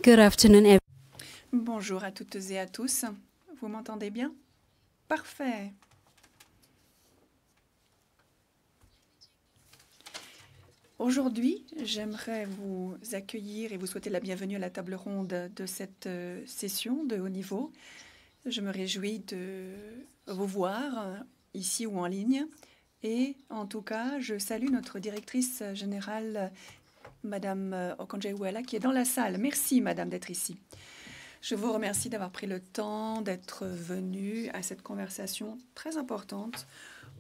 Good afternoon, Bonjour à toutes et à tous. Vous m'entendez bien? Parfait. Aujourd'hui, j'aimerais vous accueillir et vous souhaiter la bienvenue à la table ronde de cette session de haut niveau. Je me réjouis de vous voir ici ou en ligne. Et en tout cas, je salue notre directrice générale, Madame Okonjo-Iweala, qui est dans la salle. Merci, Madame, d'être ici. Je vous remercie d'avoir pris le temps d'être venu à cette conversation très importante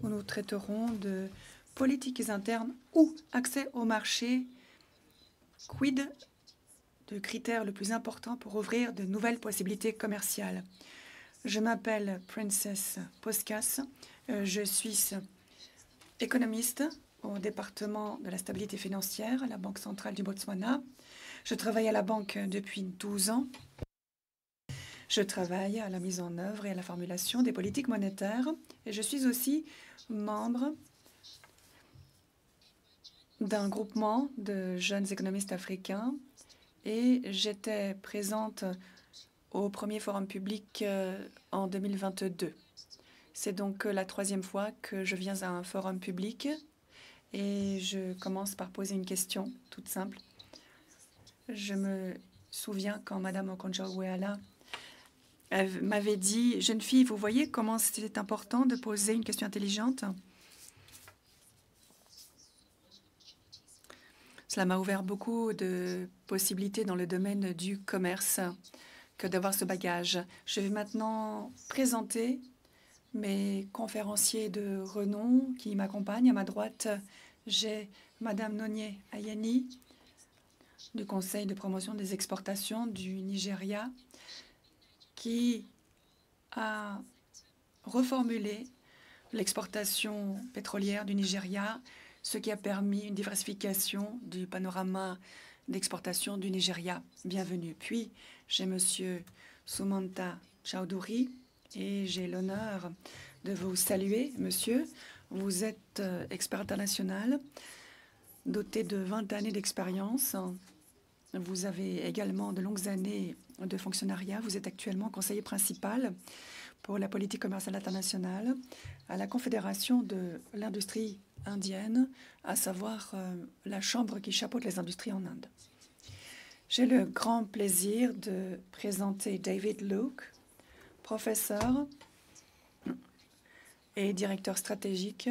où nous traiterons de politiques internes ou accès au marché, quid de critères le plus important pour ouvrir de nouvelles possibilités commerciales. Je m'appelle Princess Poskas, je suis économiste au département de la stabilité financière à la Banque centrale du Botswana. Je travaille à la banque depuis 12 ans. Je travaille à la mise en œuvre et à la formulation des politiques monétaires et je suis aussi membre d'un groupement de jeunes économistes africains et j'étais présente au premier forum public en 2022. C'est donc la troisième fois que je viens à un forum public et je commence par poser une question toute simple. Je me souviens quand Madame Okonjo-Iweala m'avait dit « Jeune fille, vous voyez comment c'est important de poser une question intelligente ?» Cela m'a ouvert beaucoup de possibilités dans le domaine du commerce que d'avoir ce bagage. Je vais maintenant présenter mes conférenciers de renom qui m'accompagnent. À ma droite, j'ai Madame Nonye Ayeni du Conseil de promotion des exportations du Nigeria qui a reformulé l'exportation pétrolière du Nigeria, ce qui a permis une diversification du panorama d'exportation du Nigeria. Bienvenue. Puis, j'ai Monsieur Soumanta Chowdhury et j'ai l'honneur de vous saluer, monsieur. Vous êtes expert international, doté de 20 années d'expérience. Vous avez également de longues années de fonctionnariat. Vous êtes actuellement conseiller principal pour la politique commerciale internationale à la Confédération de l'industrie indienne, à savoir la chambre qui chapeaute les industries en Inde. J'ai le grand plaisir de présenter David Luke, professeur et directeur stratégique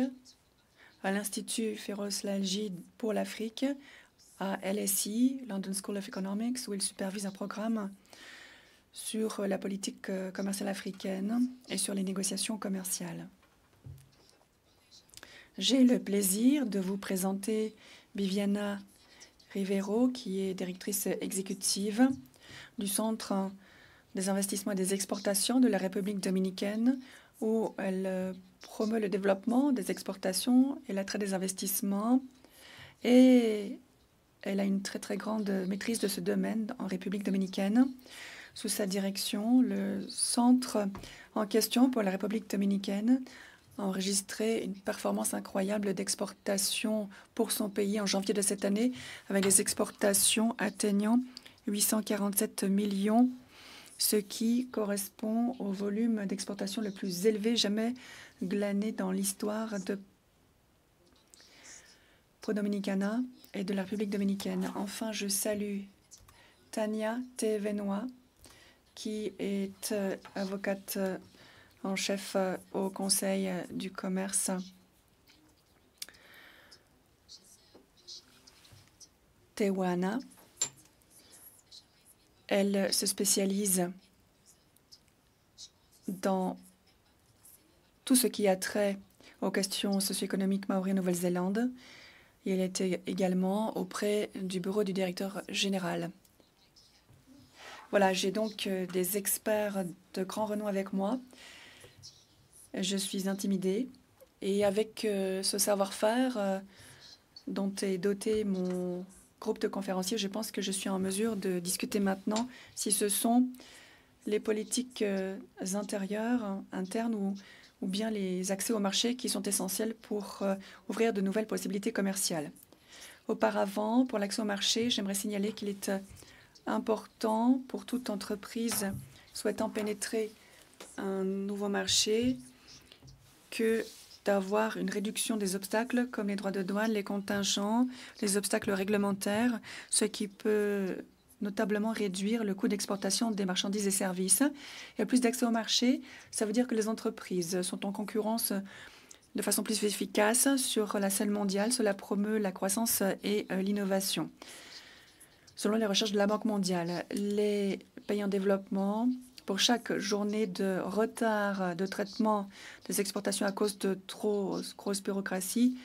à l'Institut Feroz Lalji pour l'Afrique à LSE, London School of Economics, où il supervise un programme sur la politique commerciale africaine et sur les négociations commerciales. J'ai le plaisir de vous présenter Viviana Rivero, qui est directrice exécutive du Centre des investissements et des exportations de la République dominicaine, où elle promeut le développement des exportations et l'attrait des investissements. Et elle a une très grande maîtrise de ce domaine en République dominicaine. Sous sa direction, le centre en question pour la République dominicaine a enregistré une performance incroyable d'exportation pour son pays en janvier de cette année, avec des exportations atteignant 847 millions, ce qui correspond au volume d'exportation le plus élevé jamais glané dans l'histoire de Pro-Dominicana et de la République dominicaine. Enfin, je salue Tania Tevenoa, qui est avocate en chef au Conseil du commerce Tewana. Elle se spécialise dans tout ce qui a trait aux questions socio-économiques maoris en Nouvelle-Zélande. Et elle était également auprès du bureau du directeur général. Voilà, j'ai donc des experts de grand renom avec moi. Je suis intimidée. Et avec ce savoir-faire dont est doté mon groupe de conférenciers, je pense que je suis en mesure de discuter maintenant si ce sont les politiques intérieures, internes ou bien les accès au marché qui sont essentiels pour ouvrir de nouvelles possibilités commerciales. Auparavant, pour l'accès au marché, j'aimerais signaler qu'il est important pour toute entreprise souhaitant pénétrer un nouveau marché que d'avoir une réduction des obstacles comme les droits de douane, les contingents, les obstacles réglementaires, ce qui peut notablement réduire le coût d'exportation des marchandises et services. Il y a plus d'accès au marché. Ça veut dire que les entreprises sont en concurrence de façon plus efficace sur la scène mondiale. Cela promeut la croissance et l'innovation. Selon les recherches de la Banque mondiale, les pays en développement, pour chaque journée de retard de traitement des exportations à cause de trop grosse bureaucratie,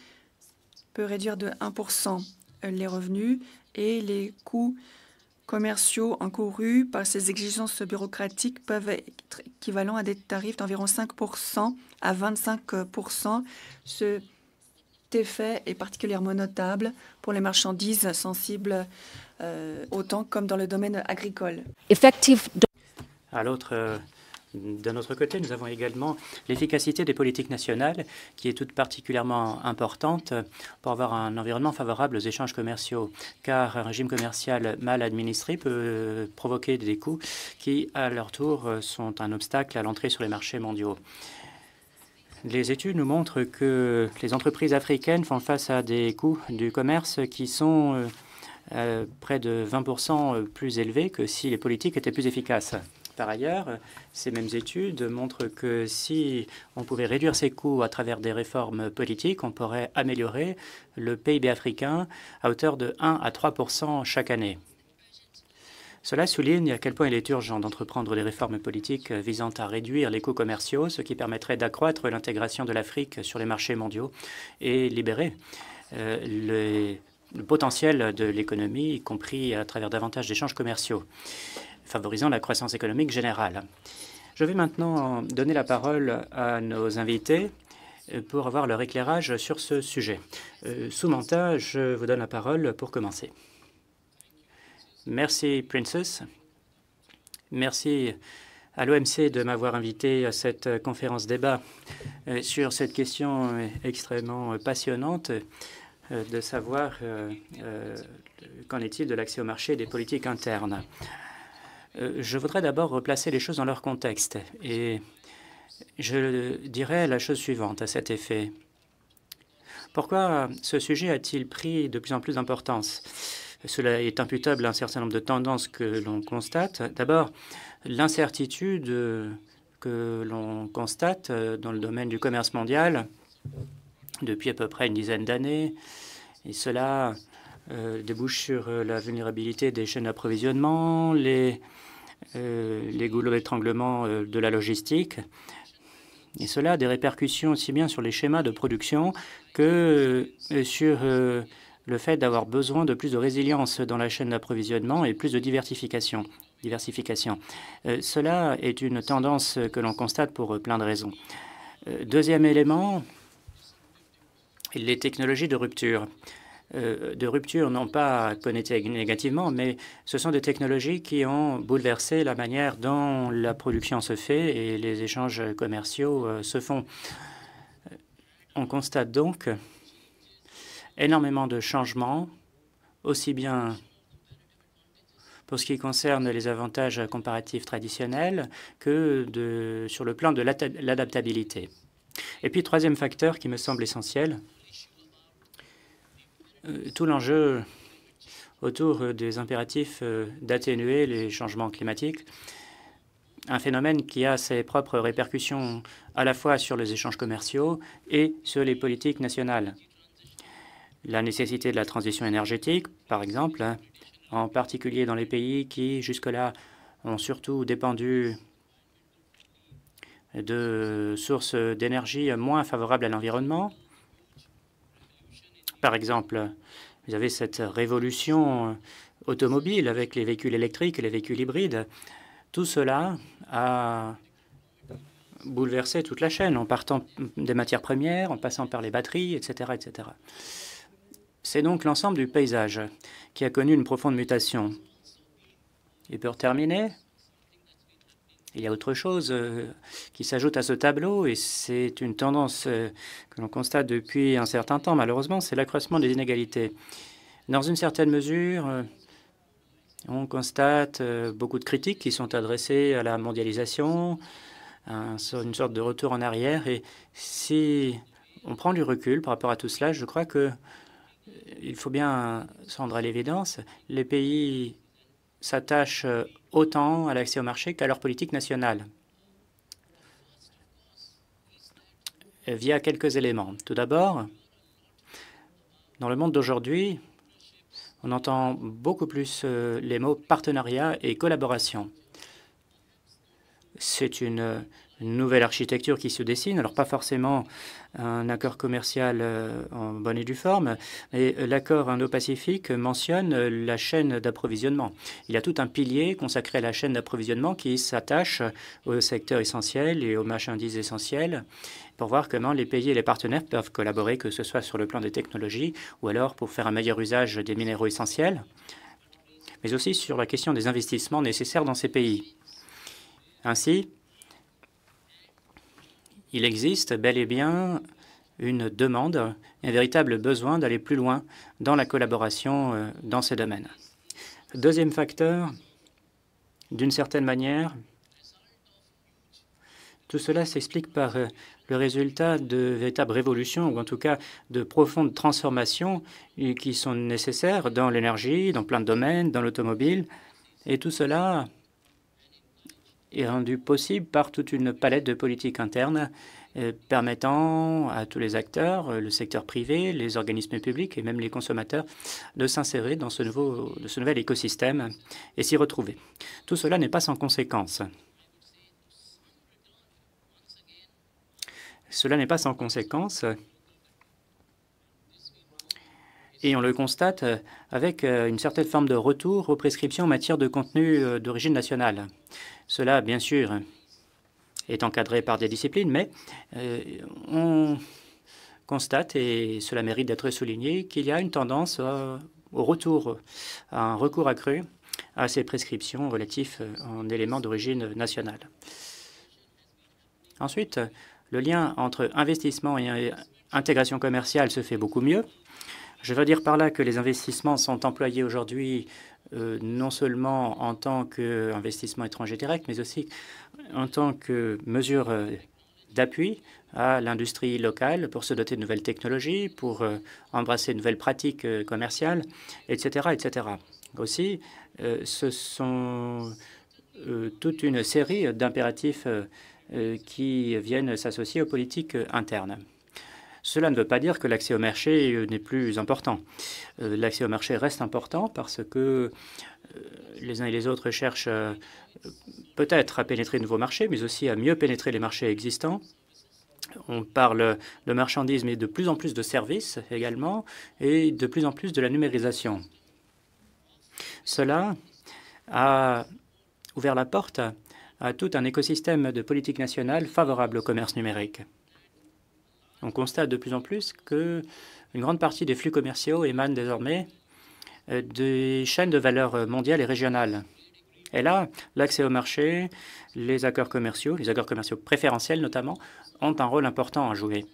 peut réduire de 1% les revenus et les coûts commerciaux encourus par ces exigences bureaucratiques peuvent être équivalents à des tarifs d'environ 5% à 25%. Cet effet est particulièrement notable pour les marchandises sensibles autant comme dans le domaine agricole. D'un autre côté, nous avons également l'efficacité des politiques nationales, qui est toute particulièrement importante pour avoir un environnement favorable aux échanges commerciaux, car un régime commercial mal administré peut provoquer des coûts qui, à leur tour, sont un obstacle à l'entrée sur les marchés mondiaux. Les études nous montrent que les entreprises africaines font face à des coûts du commerce qui sont près de 20% plus élevés que si les politiques étaient plus efficaces. Par ailleurs, ces mêmes études montrent que si on pouvait réduire ces coûts à travers des réformes politiques, on pourrait améliorer le PIB africain à hauteur de 1 à 3% chaque année. Cela souligne à quel point il est urgent d'entreprendre des réformes politiques visant à réduire les coûts commerciaux, ce qui permettrait d'accroître l'intégration de l'Afrique sur les marchés mondiaux et libérer le potentiel de l'économie, y compris à travers davantage d'échanges commerciaux, favorisant la croissance économique générale. Je vais maintenant donner la parole à nos invités pour avoir leur éclairage sur ce sujet. Soumanta, je vous donne la parole pour commencer. Merci, Princess. Merci à l'OMC de m'avoir invité à cette conférence débat sur cette question extrêmement passionnante de savoir qu'en est-il de l'accès au marché et des politiques internes. Je voudrais d'abord replacer les choses dans leur contexte et je dirais la chose suivante à cet effet. Pourquoi ce sujet a-t-il pris de plus en plus d'importance? Cela est imputable à un certain nombre de tendances que l'on constate. D'abord, l'incertitude que l'on constate dans le domaine du commerce mondial depuis à peu près une dizaine d'années, et cela débouche sur la vulnérabilité des chaînes d'approvisionnement, les goulots d'étranglement de la logistique. Et cela a des répercussions aussi bien sur les schémas de production que sur le fait d'avoir besoin de plus de résilience dans la chaîne d'approvisionnement et plus de diversification. Cela est une tendance que l'on constate pour plein de raisons. Deuxième élément, les technologies de rupture. Non pas connotées négativement, mais ce sont des technologies qui ont bouleversé la manière dont la production se fait et les échanges commerciaux se font. On constate donc énormément de changements, aussi bien pour ce qui concerne les avantages comparatifs traditionnels que sur le plan de l'adaptabilité. Et puis, troisième facteur qui me semble essentiel, tout l'enjeu autour des impératifs d'atténuer les changements climatiques, un phénomène qui a ses propres répercussions à la fois sur les échanges commerciaux et sur les politiques nationales. La nécessité de la transition énergétique, par exemple, en particulier dans les pays qui, jusque-là, ont surtout dépendu de sources d'énergie moins favorables à l'environnement. Par exemple, vous avez cette révolution automobile avec les véhicules électriques et les véhicules hybrides. Tout cela a bouleversé toute la chaîne, en partant des matières premières, en passant par les batteries, etc., etc. C'est donc l'ensemble du paysage qui a connu une profonde mutation. Et pour terminer, il y a autre chose qui s'ajoute à ce tableau, et c'est une tendance que l'on constate depuis un certain temps, malheureusement, c'est l'accroissement des inégalités. Dans une certaine mesure, On constate beaucoup de critiques qui sont adressées à la mondialisation, une sorte de retour en arrière. Et si on prend du recul par rapport à tout cela, je crois qu'il faut bien se rendre à l'évidence. Les pays s'attachent autant à l'accès au marché qu'à leur politique nationale, via quelques éléments. Tout d'abord, dans le monde d'aujourd'hui, on entend beaucoup plus les mots partenariat et collaboration. C'est une nouvelle architecture qui se dessine. Alors, pas forcément un accord commercial en bonne et due forme, mais l'accord Indo-Pacifique mentionne la chaîne d'approvisionnement. Il y a tout un pilier consacré à la chaîne d'approvisionnement qui s'attache aux secteurs essentiels et aux marchandises essentielles pour voir comment les pays et les partenaires peuvent collaborer, que ce soit sur le plan des technologies ou alors pour faire un meilleur usage des minéraux essentiels, mais aussi sur la question des investissements nécessaires dans ces pays. Ainsi, il existe bel et bien une demande, un véritable besoin d'aller plus loin dans la collaboration dans ces domaines. Deuxième facteur, d'une certaine manière, tout cela s'explique par le résultat de véritables révolutions, ou en tout cas de profondes transformations qui sont nécessaires dans l'énergie, dans plein de domaines, dans l'automobile. Et tout cela est rendu possible par toute une palette de politiques internes permettant à tous les acteurs, le secteur privé, les organismes publics et même les consommateurs de s'insérer dans ce nouvel écosystème et s'y retrouver. Tout cela n'est pas sans conséquences. Cela n'est pas sans conséquences et on le constate avec une certaine forme de retour aux prescriptions en matière de contenu d'origine nationale. Cela, bien sûr, est encadré par des disciplines, mais on constate, et cela mérite d'être souligné, qu'il y a une tendance au retour, à un recours accru à ces prescriptions relatives en éléments d'origine nationale. Ensuite, le lien entre investissement et intégration commerciale se fait beaucoup mieux. Je veux dire par là que les investissements sont employés aujourd'hui non seulement en tant qu'investissement étranger direct, mais aussi en tant que mesure d'appui à l'industrie locale pour se doter de nouvelles technologies, pour embrasser de nouvelles pratiques commerciales, etc., etc. Aussi, ce sont toute une série d'impératifs qui viennent s'associer aux politiques internes. Cela ne veut pas dire que l'accès au marché n'est plus important. L'accès au marché reste important parce que les uns et les autres cherchent peut-être à pénétrer de nouveaux marchés, mais aussi à mieux pénétrer les marchés existants. On parle de marchandises, mais de plus en plus de services également, et de plus en plus de la numérisation. Cela a ouvert la porte à tout un écosystème de politique nationale favorable au commerce numérique. On constate de plus en plus qu'une grande partie des flux commerciaux émanent désormais des chaînes de valeur mondiales et régionales. Et là, l'accès au marché, les accords commerciaux préférentiels notamment, ont un rôle important à jouer,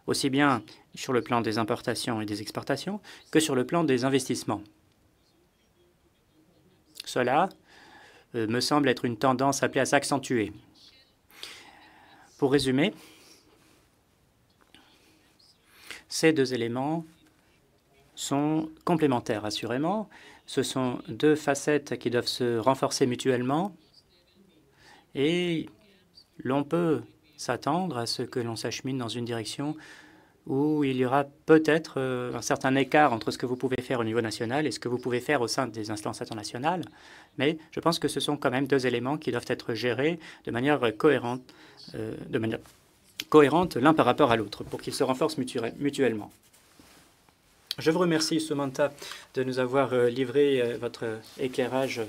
aussi bien sur le plan des importations et des exportations que sur le plan des investissements. Cela me semble être une tendance appelée à s'accentuer. Pour résumer, ces deux éléments sont complémentaires, assurément. Ce sont deux facettes qui doivent se renforcer mutuellement et l'on peut s'attendre à ce que l'on s'achemine dans une direction où il y aura peut-être un certain écart entre ce que vous pouvez faire au niveau national et ce que vous pouvez faire au sein des instances internationales. Mais je pense que ce sont quand même deux éléments qui doivent être gérés de manière cohérente l'un par rapport à l'autre pour qu'ils se renforcent mutuellement. Je vous remercie, Sumanta, de nous avoir livré votre éclairage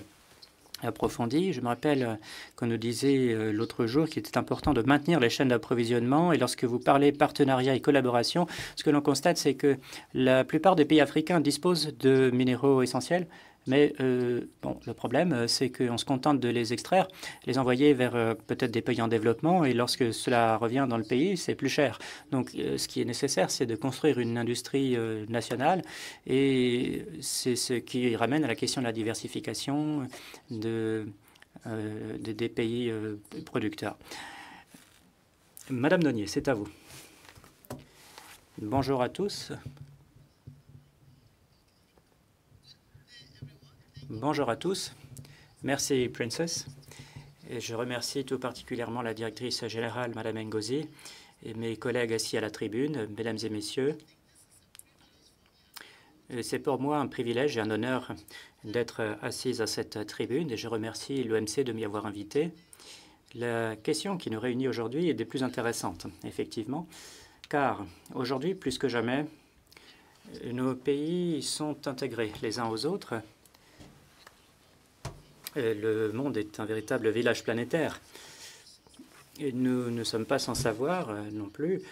approfondi. Je me rappelle qu'on nous disait l'autre jour qu'il était important de maintenir les chaînes d'approvisionnement. Et lorsque vous parlez partenariat et collaboration, ce que l'on constate, c'est que la plupart des pays africains disposent de minéraux essentiels, Mais bon, le problème, c'est qu'on se contente de les extraire, les envoyer vers peut-être des pays en développement, et lorsque cela revient dans le pays, c'est plus cher. Donc, ce qui est nécessaire, c'est de construire une industrie nationale, et c'est ce qui ramène à la question de la diversification des pays producteurs. Madame Nonier, c'est à vous. Bonjour à tous. Bonjour à tous. Merci, Princess. Et je remercie tout particulièrement la directrice générale, Madame Ngozi, et mes collègues assis à la tribune, mesdames et messieurs. C'est pour moi un privilège et un honneur d'être assise à cette tribune, et je remercie l'OMC de m'y avoir invité. La question qui nous réunit aujourd'hui est des plus intéressantes, effectivement, car aujourd'hui, plus que jamais, nos pays sont intégrés les uns aux autres. Le monde est un véritable village planétaire. Et nous ne sommes pas sans savoir non plus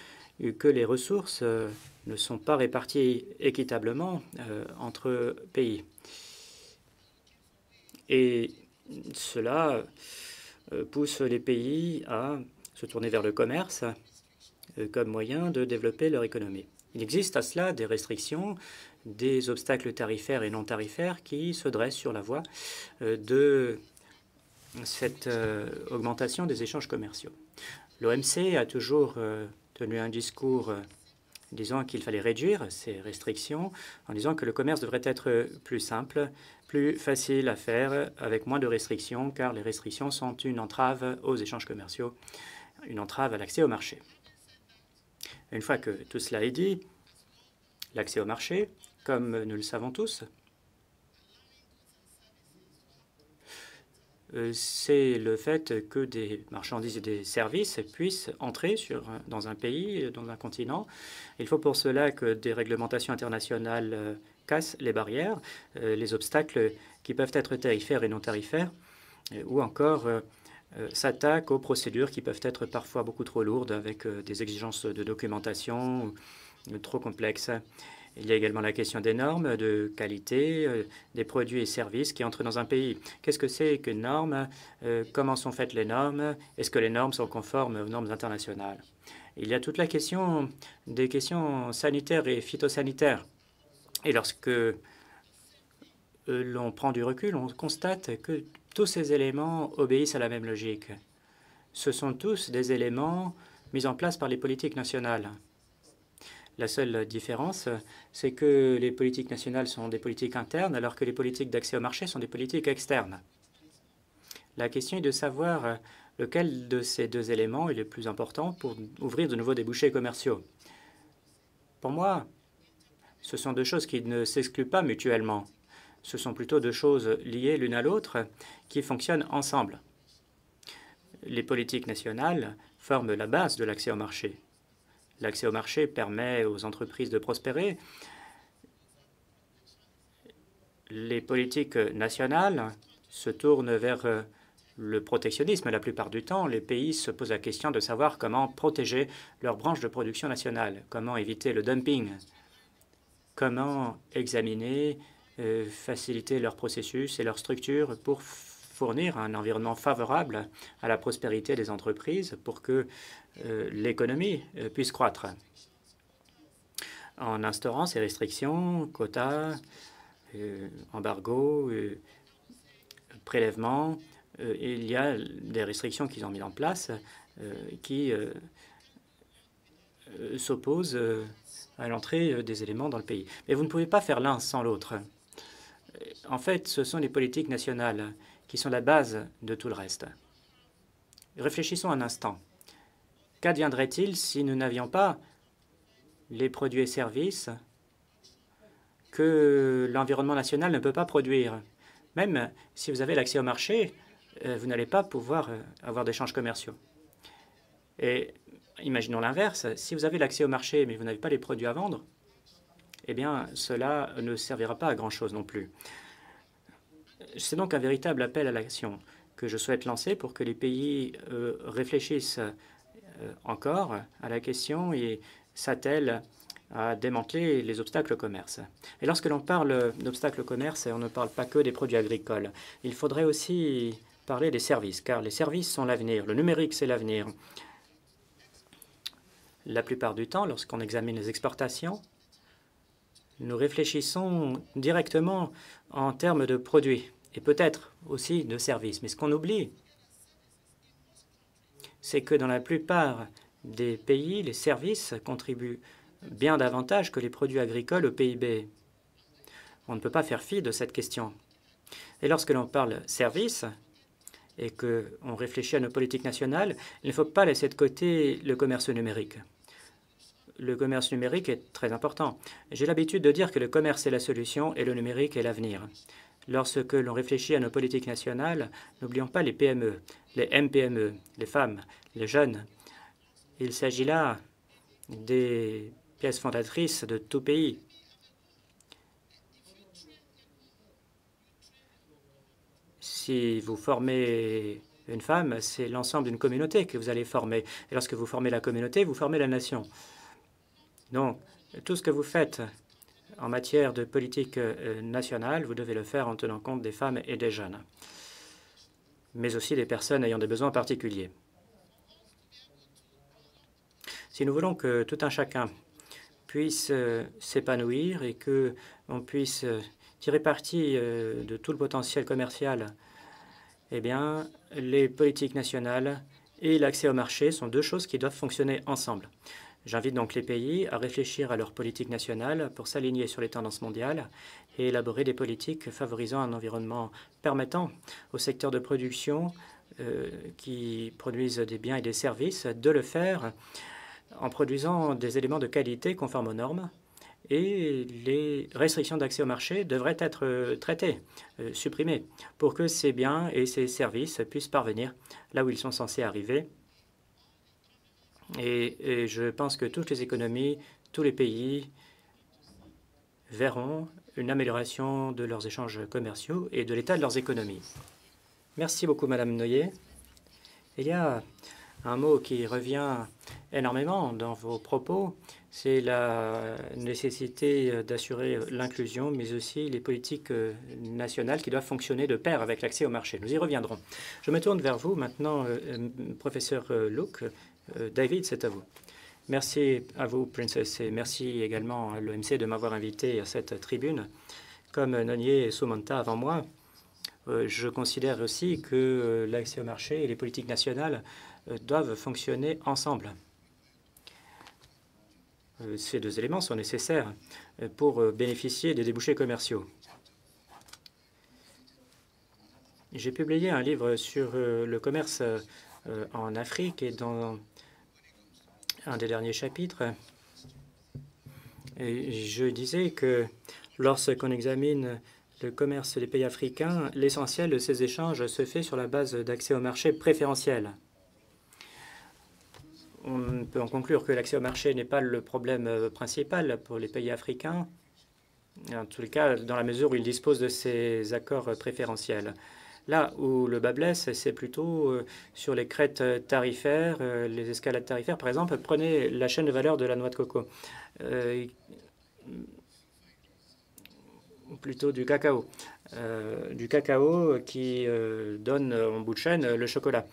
que les ressources ne sont pas réparties équitablement entre pays. Et cela pousse les pays à se tourner vers le commerce comme moyen de développer leur économie. Il existe à cela des restrictions, des obstacles tarifaires et non tarifaires qui se dressent sur la voie de cette augmentation des échanges commerciaux. L'OMC a toujours tenu un discours disant qu'il fallait réduire ces restrictions, en disant que le commerce devrait être plus simple, plus facile à faire, avec moins de restrictions, car les restrictions sont une entrave aux échanges commerciaux, une entrave à l'accès au marché. Une fois que tout cela est dit, l'accès au marché, comme nous le savons tous, c'est le fait que des marchandises et des services puissent entrer dans un pays, dans un continent. Il faut pour cela que des réglementations internationales cassent les barrières, les obstacles qui peuvent être tarifaires et non tarifaires, ou encore s'attaquent aux procédures qui peuvent être parfois beaucoup trop lourdes avec des exigences de documentation trop complexes. Il y a également la question des normes de qualité des produits et services qui entrent dans un pays. Qu'est-ce que c'est qu'une norme? Comment sont faites les normes? Est-ce que les normes sont conformes aux normes internationales? Il y a toute la question des questions sanitaires et phytosanitaires. Et lorsque l'on prend du recul, on constate que tous ces éléments obéissent à la même logique. Ce sont tous des éléments mis en place par les politiques nationales. La seule différence, c'est que les politiques nationales sont des politiques internes, alors que les politiques d'accès au marché sont des politiques externes. La question est de savoir lequel de ces deux éléments est le plus important pour ouvrir de nouveaux débouchés commerciaux. Pour moi, ce sont deux choses qui ne s'excluent pas mutuellement. Ce sont plutôt deux choses liées l'une à l'autre qui fonctionnent ensemble. Les politiques nationales forment la base de l'accès au marché. L'accès au marché permet aux entreprises de prospérer. Les politiques nationales se tournent vers le protectionnisme. La plupart du temps, les pays se posent la question de savoir comment protéger leur branche de production nationale, comment éviter le dumping, comment examiner, faciliter leur processus et leur structure pour fournir un environnement favorable à la prospérité des entreprises pour que l'économie puisse croître. En instaurant ces restrictions, quotas, embargos, prélèvements, il y a des restrictions qu'ils ont mises en place qui s'opposent à l'entrée des éléments dans le pays. Mais vous ne pouvez pas faire l'un sans l'autre. En fait, ce sont les politiques nationales qui sont la base de tout le reste. Réfléchissons un instant. Qu'adviendrait-il si nous n'avions pas les produits et services que l'environnement national ne peut pas produire? Même si vous avez l'accès au marché, vous n'allez pas pouvoir avoir d'échanges commerciaux. Et imaginons l'inverse. Si vous avez l'accès au marché, mais vous n'avez pas les produits à vendre, eh bien, cela ne servira pas à grand-chose non plus. C'est donc un véritable appel à l'action que je souhaite lancer pour que les pays réfléchissent encore à la question et s'attellent à démanteler les obstacles au commerce. Et lorsque l'on parle d'obstacles au commerce, on ne parle pas que des produits agricoles. Il faudrait aussi parler des services, car les services sont l'avenir. Le numérique, c'est l'avenir. La plupart du temps, lorsqu'on examine les exportations, nous réfléchissons directement en termes de produits et peut-être aussi de services. Mais ce qu'on oublie, c'est que dans la plupart des pays, les services contribuent bien davantage que les produits agricoles au PIB. On ne peut pas faire fi de cette question. Et lorsque l'on parle services et qu'on réfléchit à nos politiques nationales, il ne faut pas laisser de côté le commerce numérique. Le commerce numérique est très important. J'ai l'habitude de dire que le commerce est la solution et le numérique est l'avenir. Lorsque l'on réfléchit à nos politiques nationales, n'oublions pas les PME, les MPME, les femmes, les jeunes. Il s'agit là des pièces fondatrices de tout pays. Si vous formez une femme, c'est l'ensemble d'une communauté que vous allez former. Et lorsque vous formez la communauté, vous formez la nation. Donc, tout ce que vous faites en matière de politique nationale, vous devez le faire en tenant compte des femmes et des jeunes, mais aussi des personnes ayant des besoins particuliers. Si nous voulons que tout un chacun puisse s'épanouir et qu'on puisse tirer parti de tout le potentiel commercial, eh bien, les politiques nationales et l'accès au marché sont deux choses qui doivent fonctionner ensemble. J'invite donc les pays à réfléchir à leur politique nationale pour s'aligner sur les tendances mondiales et élaborer des politiques favorisant un environnement permettant au secteur de production qui produisent des biens et des services de le faire en produisant des éléments de qualité conformes aux normes. Et les restrictions d'accès au marché devraient être traitées, supprimées, pour que ces biens et ces services puissent parvenir là où ils sont censés arriver. Et je pense que toutes les économies, tous les pays verront une amélioration de leurs échanges commerciaux et de l'état de leurs économies. Merci beaucoup, Madame Noyer. Il y a un mot qui revient énormément dans vos propos, c'est la nécessité d'assurer l'inclusion, mais aussi les politiques nationales qui doivent fonctionner de pair avec l'accès au marché. Nous y reviendrons. Je me tourne vers vous maintenant, professeur Luke. David, c'est à vous. Merci à vous, Princess, et merci également à l'OMC de m'avoir invité à cette tribune. Comme Nonier et Sumanta avant moi, je considère aussi que l'accès au marché et les politiques nationales doivent fonctionner ensemble. Ces deux éléments sont nécessaires pour bénéficier des débouchés commerciaux. J'ai publié un livre sur le commerce en Afrique et dans un des derniers chapitres, je disais que lorsqu'on examine le commerce des pays africains, l'essentiel de ces échanges se fait sur la base d'accès au marché préférentiel. On peut en conclure que l'accès au marché n'est pas le problème principal pour les pays africains, en tout cas dans la mesure où ils disposent de ces accords préférentiels. Là où le bât blesse, c'est plutôt sur les crêtes tarifaires, les escalades tarifaires. Par exemple, prenez la chaîne de valeur de la noix de coco, plutôt du cacao. Qui donne en bout de chaîne le chocolat.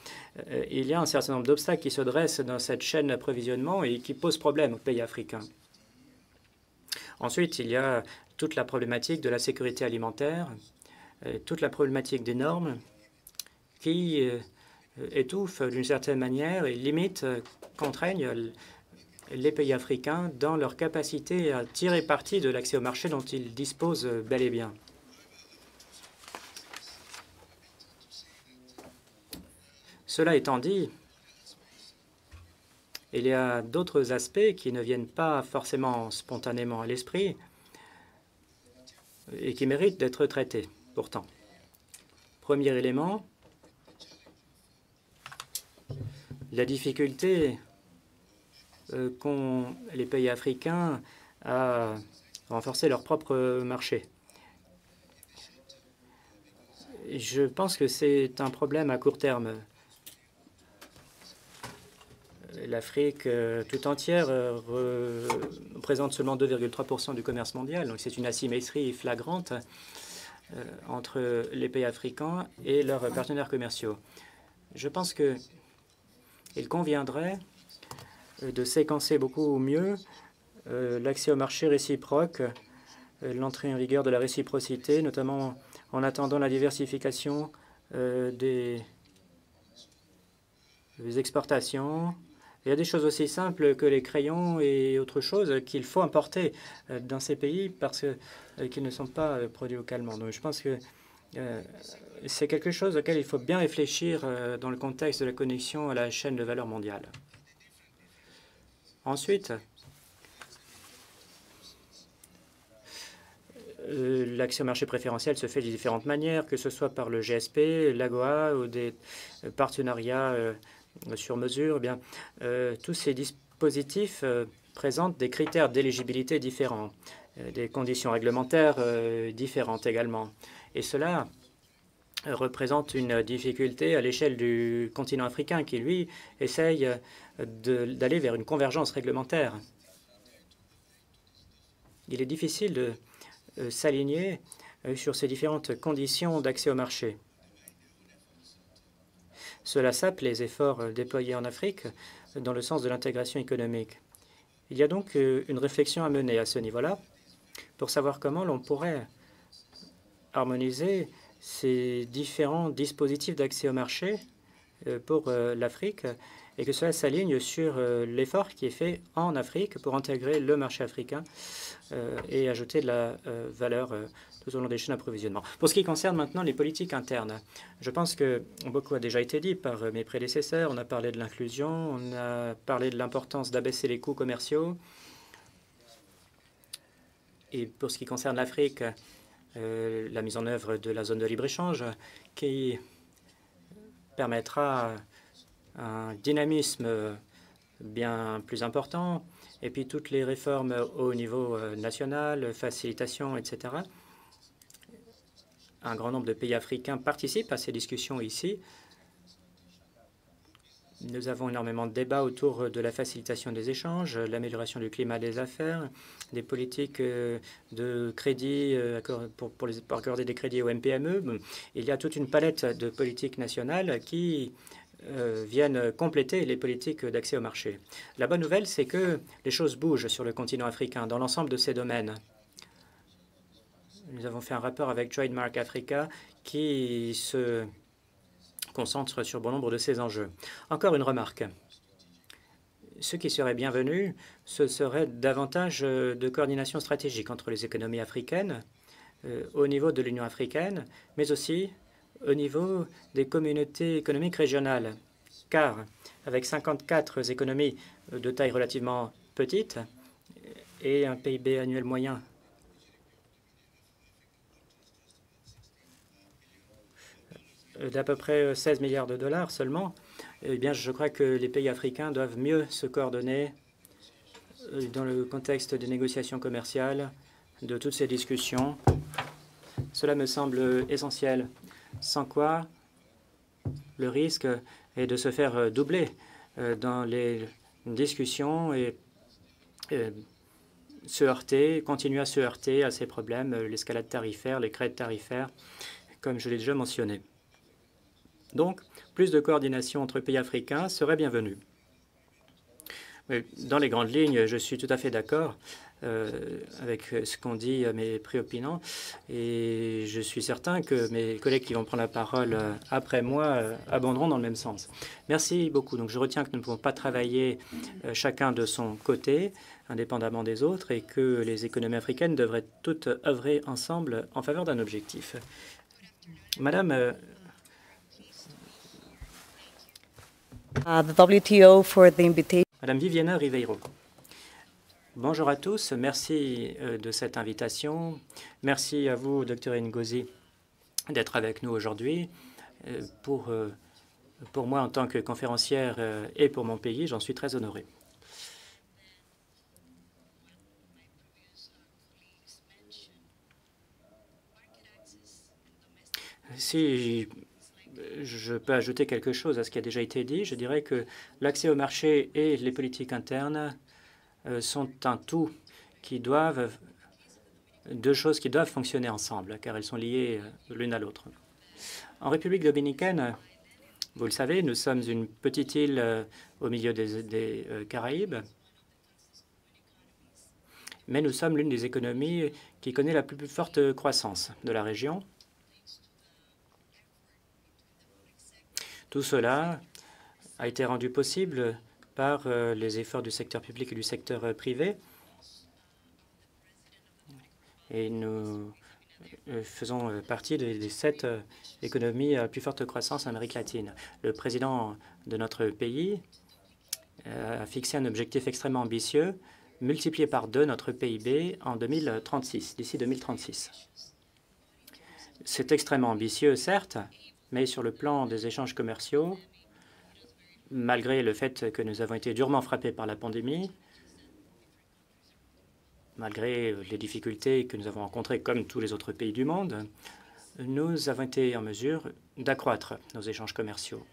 Il y a un certain nombre d'obstacles qui se dressent dans cette chaîne d'approvisionnement et qui posent problème aux pays africains. Ensuite, il y a toute la problématique de la sécurité alimentaire, toute la problématique des normes qui étouffent d'une certaine manière et limitent, contraignent les pays africains dans leur capacité à tirer parti de l'accès au marché dont ils disposent bel et bien. Cela étant dit, il y a d'autres aspects qui ne viennent pas forcément spontanément à l'esprit et qui méritent d'être traités. Pourtant, premier élément, la difficulté qu'ont les pays africains à renforcer leur propre marché. Je pense que c'est un problème à court terme. L'Afrique tout entière représente seulement 2,3% du commerce mondial. Donc c'est une asymétrie flagrante entre les pays africains et leurs partenaires commerciaux. Je pense qu'il conviendrait de séquencer beaucoup mieux l'accès au marché réciproque, l'entrée en vigueur de la réciprocité, notamment en attendant la diversification des exportations. Il y a des choses aussi simples que les crayons et autres choses qu'il faut importer dans ces pays parce qu'ils ne sont pas produits localement. Donc je pense que c'est quelque chose auquel il faut bien réfléchir dans le contexte de la connexion à la chaîne de valeur mondiale. Ensuite, l'accès au marché préférentiel se fait de différentes manières, que ce soit par le GSP, l'AGOA ou des partenariats sur mesure. Eh bien, tous ces dispositifs présentent des critères d'éligibilité différents, des conditions réglementaires différentes également. Et cela représente une difficulté à l'échelle du continent africain qui, lui, essaye d'aller vers une convergence réglementaire. Il est difficile de s'aligner sur ces différentes conditions d'accès au marché. Cela sape les efforts déployés en Afrique dans le sens de l'intégration économique. Il y a donc une réflexion à mener à ce niveau-là pour savoir comment l'on pourrait harmoniser ces différents dispositifs d'accès au marché pour l'Afrique et que cela s'aligne sur l'effort qui est fait en Afrique pour intégrer le marché africain et ajouter de la valeur tout au long des chaînes d'approvisionnement. Pour ce qui concerne maintenant les politiques internes, je pense que beaucoup a déjà été dit par mes prédécesseurs. On a parlé de l'inclusion, on a parlé de l'importance d'abaisser les coûts commerciaux. Et pour ce qui concerne l'Afrique, la mise en œuvre de la zone de libre-échange qui permettra un dynamisme bien plus important, et puis toutes les réformes au niveau national, facilitation, etc. Un grand nombre de pays africains participent à ces discussions ici. Nous avons énormément de débats autour de la facilitation des échanges, l'amélioration du climat des affaires, des politiques de crédit pour accorder des crédits aux MPME. Il y a toute une palette de politiques nationales qui viennent compléter les politiques d'accès au marché. La bonne nouvelle, c'est que les choses bougent sur le continent africain dans l'ensemble de ces domaines. Nous avons fait un rapport avec Trademark Africa qui se concentre sur bon nombre de ces enjeux. Encore une remarque. Ce qui serait bienvenu, ce serait davantage de coordination stratégique entre les économies africaines, au niveau de l'Union africaine, mais aussi au niveau des communautés économiques régionales. Car avec 54 économies de taille relativement petite et un PIB annuel moyen d'à peu près 16 milliards de dollars seulement, eh bien, je crois que les pays africains doivent mieux se coordonner dans le contexte des négociations commerciales, de toutes ces discussions. Cela me semble essentiel, sans quoi le risque est de se faire doubler dans les discussions et continuer à se heurter à ces problèmes, l'escalade tarifaire, les crêtes tarifaires, comme je l'ai déjà mentionné. Donc, plus de coordination entre pays africains serait bienvenue. Mais dans les grandes lignes, je suis tout à fait d'accord avec ce qu'ont dit mes préopinants et je suis certain que mes collègues qui vont prendre la parole après moi abonderont dans le même sens. Merci beaucoup. Donc, je retiens que nous ne pouvons pas travailler chacun de son côté, indépendamment des autres, et que les économies africaines devraient toutes œuvrer ensemble en faveur d'un objectif. Madame Madame Viviana Ribeiro. Bonjour à tous. Merci de cette invitation. Merci à vous, Dr Ngozi, d'être avec nous aujourd'hui. Pour moi, en tant que conférencière et pour mon pays, j'en suis très honoré. Si je peux ajouter quelque chose à ce qui a déjà été dit. Je dirais que l'accès au marché et les politiques internes sont un tout qui doivent, deux choses qui doivent fonctionner ensemble, car elles sont liées l'une à l'autre. En République dominicaine, vous le savez, nous sommes une petite île au milieu des Caraïbes, mais nous sommes l'une des économies qui connaît la plus forte croissance de la région. Tout cela a été rendu possible par les efforts du secteur public et du secteur privé. Et nous faisons partie des 7 économies à plus forte croissance en Amérique latine. Le président de notre pays a fixé un objectif extrêmement ambitieux, multiplier par 2 notre PIB en 2036, d'ici 2036. C'est extrêmement ambitieux, certes, mais sur le plan des échanges commerciaux, malgré le fait que nous avons été durement frappés par la pandémie, malgré les difficultés que nous avons rencontrées comme tous les autres pays du monde, nous avons été en mesure d'accroître nos échanges commerciaux.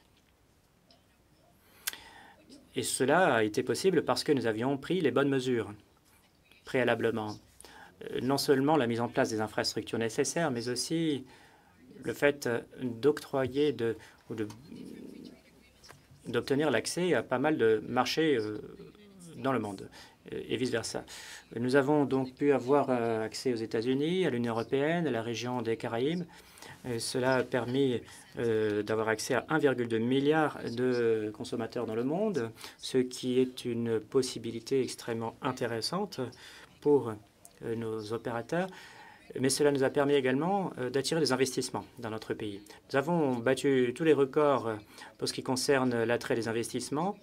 Et cela a été possible parce que nous avions pris les bonnes mesures préalablement. Non seulement la mise en place des infrastructures nécessaires, mais aussi le fait d'octroyer d'obtenir l'accès à pas mal de marchés dans le monde et vice-versa. Nous avons donc pu avoir accès aux États-Unis, à l'Union européenne, à la région des Caraïbes. Cela a permis d'avoir accès à 1,2 milliard de consommateurs dans le monde, ce qui est une possibilité extrêmement intéressante pour nos opérateurs. Mais cela nous a permis également d'attirer des investissements dans notre pays. Nous avons battu tous les records pour ce qui concerne l'attrait des investissements,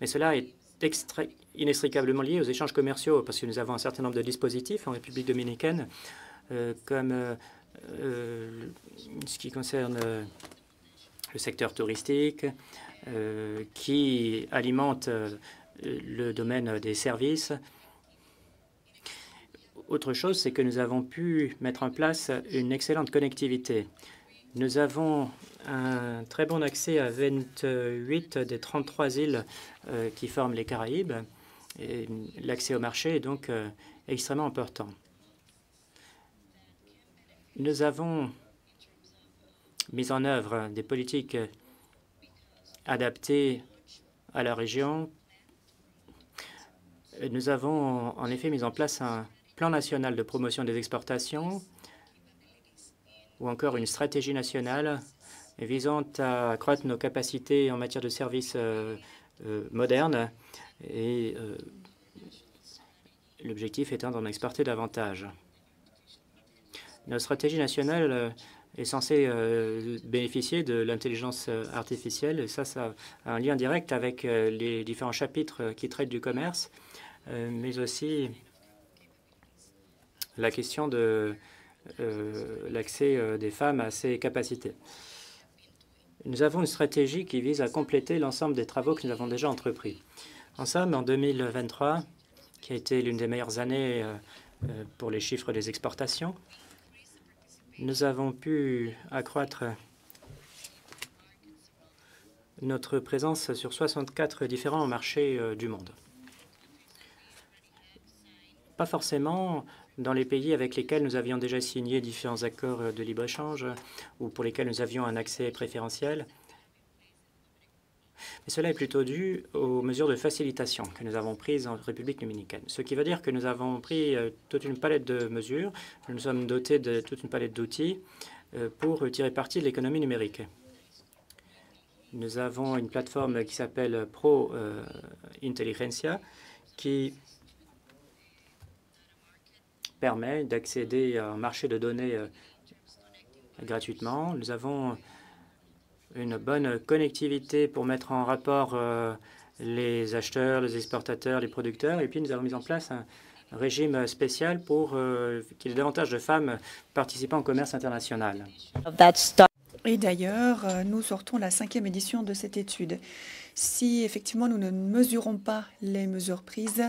mais cela est inextricablement lié aux échanges commerciaux, parce que nous avons un certain nombre de dispositifs en République dominicaine, comme ce qui concerne le secteur touristique, qui alimente le domaine des services. Autre chose, c'est que nous avons pu mettre en place une excellente connectivité. Nous avons un très bon accès à 28 des 33 îles qui forment les Caraïbes. Et l'accès au marché est donc extrêmement important. Nous avons mis en œuvre des politiques adaptées à la région. Nous avons en effet mis en place un plan national de promotion des exportations ou encore une stratégie nationale visant à accroître nos capacités en matière de services modernes et l'objectif étant d'en exporter davantage. Notre stratégie nationale est censée bénéficier de l'intelligence artificielle et ça a un lien direct avec les différents chapitres qui traitent du commerce, mais aussi la question de l'accès des femmes à ces capacités. Nous avons une stratégie qui vise à compléter l'ensemble des travaux que nous avons déjà entrepris. En somme, en 2023, qui a été l'une des meilleures années pour les chiffres des exportations, nous avons pu accroître notre présence sur 64 différents marchés du monde. Pas forcément dans les pays avec lesquels nous avions déjà signé différents accords de libre-échange ou pour lesquels nous avions un accès préférentiel. Mais cela est plutôt dû aux mesures de facilitation que nous avons prises en République dominicaine. Ce qui veut dire que nous avons pris toute une palette de mesures, nous sommes dotés de toute une palette d'outils pour tirer parti de l'économie numérique. Nous avons une plateforme qui s'appelle Pro Intelligentsia qui permet d'accéder à un marché de données gratuitement. Nous avons une bonne connectivité pour mettre en rapport les acheteurs, les exportateurs, les producteurs. Et puis, nous avons mis en place un régime spécial pour qu'il y ait davantage de femmes participant au commerce international. Et d'ailleurs, nous sortons la 5e édition de cette étude. Si effectivement nous ne mesurons pas les mesures prises,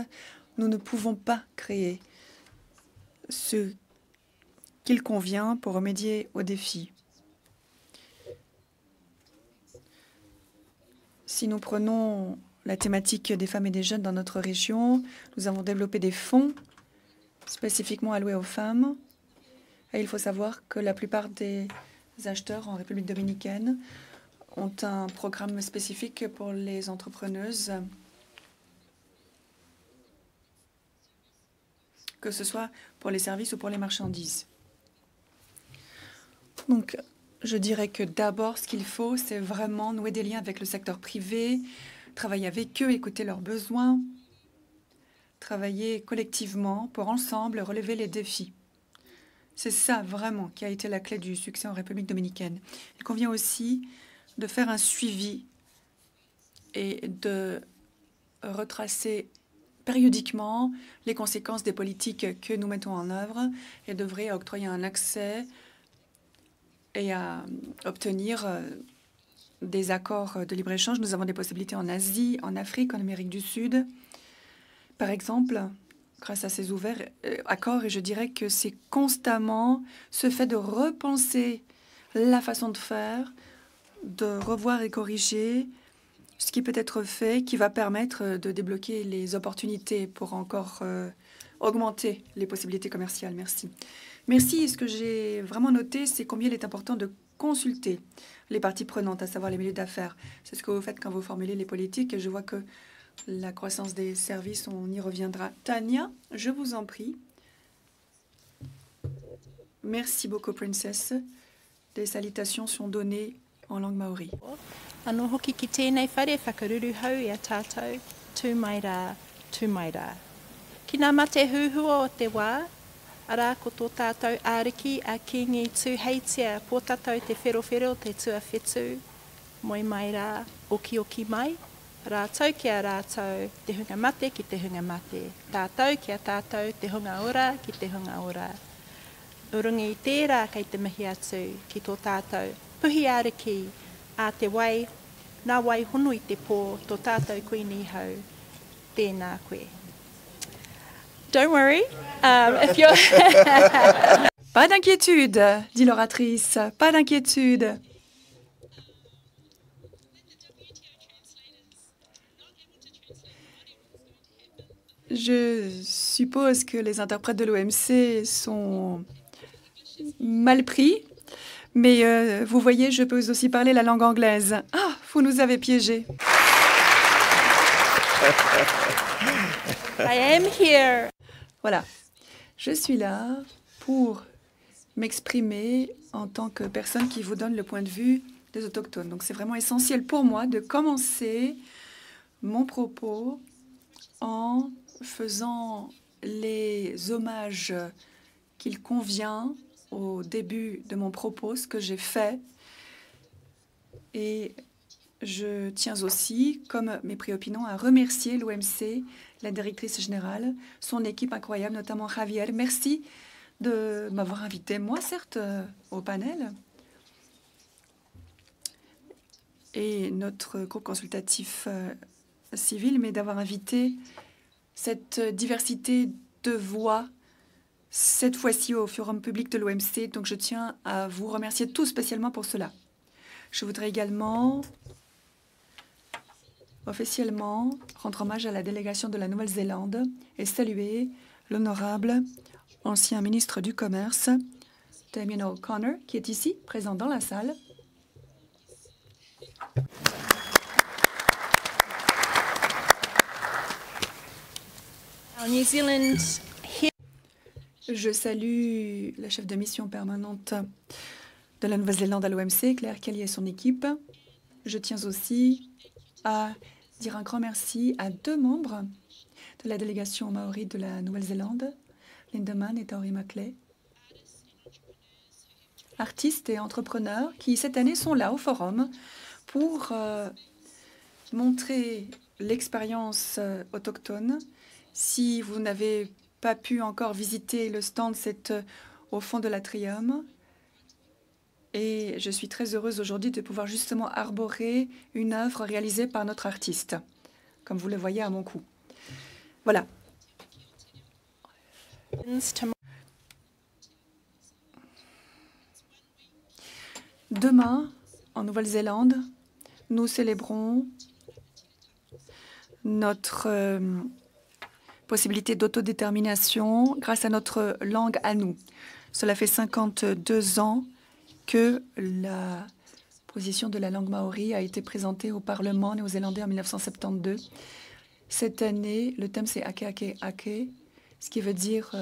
nous ne pouvons pas créer ce qu'il convient pour remédier aux défis. Si nous prenons la thématique des femmes et des jeunes dans notre région, nous avons développé des fonds spécifiquement alloués aux femmes. Et il faut savoir que la plupart des acheteurs en République dominicaine ont un programme spécifique pour les entrepreneuses, que ce soit pour les services ou pour les marchandises. Donc, je dirais que d'abord, ce qu'il faut, c'est vraiment nouer des liens avec le secteur privé, travailler avec eux, écouter leurs besoins, travailler collectivement pour ensemble relever les défis. C'est ça vraiment qui a été la clé du succès en République dominicaine. Il convient aussi de faire un suivi et de retracer périodiquement les conséquences des politiques que nous mettons en œuvre et devrait octroyer un accès et à obtenir des accords de libre-échange. Nous avons des possibilités en Asie, en Afrique, en Amérique du Sud, par exemple, grâce à ces ouverts accords. Et je dirais que c'est constamment ce fait de repenser la façon de faire, de revoir et corriger ce qui peut être fait, qui va permettre de débloquer les opportunités pour encore augmenter les possibilités commerciales. Merci. Merci. Ce que j'ai vraiment noté, c'est combien il est important de consulter les parties prenantes, à savoir les milieux d'affaires. C'est ce que vous faites quand vous formulez les politiques. Et je vois que la croissance des services, on y reviendra. Tania, je vous en prie. Merci beaucoup, Princess. Des salutations sont données en langue maori. Anō hoki ki tēnei whare whakaruru hau i a tātou, tū mai rā, tū mai rā. Ki nā mate huhua o te wā, arā ko tō tātou āriki a kingi tū heitia pō tātou te wherowhero te tua whetū, moi mai rā, oki mai, rātou ki a rātou, te hunga mate ki te hunga mate, tātou ki a tātou, te hunga ora ki te hunga ora. Urungi i tērā kei te mihi atu ki tō tātou, puhi āriki, a te wai, nā wai honu i te pō, tō tātou koe ni hau, tēnā koe. Don't worry, if you're... Pas d'inquiétude, dit l'oratrice, pas d'inquiétude. Je suppose que les interprètes de l'OMC sont mal pris. Mais vous voyez, je peux aussi parler la langue anglaise. Ah, vous nous avez piégés. I am here. Voilà. Je suis là pour m'exprimer en tant que personne qui vous donne le point de vue des Autochtones. Donc, c'est vraiment essentiel pour moi de commencer mon propos en faisant les hommages qu'il convient au début de mon propos, ce que j'ai fait. Et je tiens aussi, comme mes préopinants, à remercier l'OMC, la directrice générale, son équipe incroyable, notamment Javier. Merci de m'avoir invité, moi certes, au panel. Et notre groupe consultatif civil, mais d'avoir invité cette diversité de voix cette fois-ci au Forum public de l'OMC. Donc, je tiens à vous remercier tout spécialement pour cela. Je voudrais également officiellement rendre hommage à la délégation de la Nouvelle-Zélande et saluer l'honorable ancien ministre du Commerce, Damien O'Connor, qui est ici, présent dans la salle. New Zealand. Je salue la chef de mission permanente de la Nouvelle-Zélande à l'OMC, Claire Kelly et son équipe. Je tiens aussi à dire un grand merci à 2 membres de la délégation maori de la Nouvelle-Zélande, Linda Mann et Tauri Maclay, artistes et entrepreneurs qui, cette année, sont là au forum pour montrer l'expérience autochtone. Si vous n'avez pas pu encore visiter le stand, c'est au fond de l'atrium. Et je suis très heureuse aujourd'hui de pouvoir justement arborer une œuvre réalisée par notre artiste, comme vous le voyez à mon cou. Voilà. Demain, en Nouvelle-Zélande, nous célébrons notre possibilité d'autodétermination grâce à notre langue à nous. Cela fait 52 ans que la position de la langue maori a été présentée au Parlement néo-zélandais en 1972. Cette année, le thème c'est Ake Ake Ake, ce qui veut dire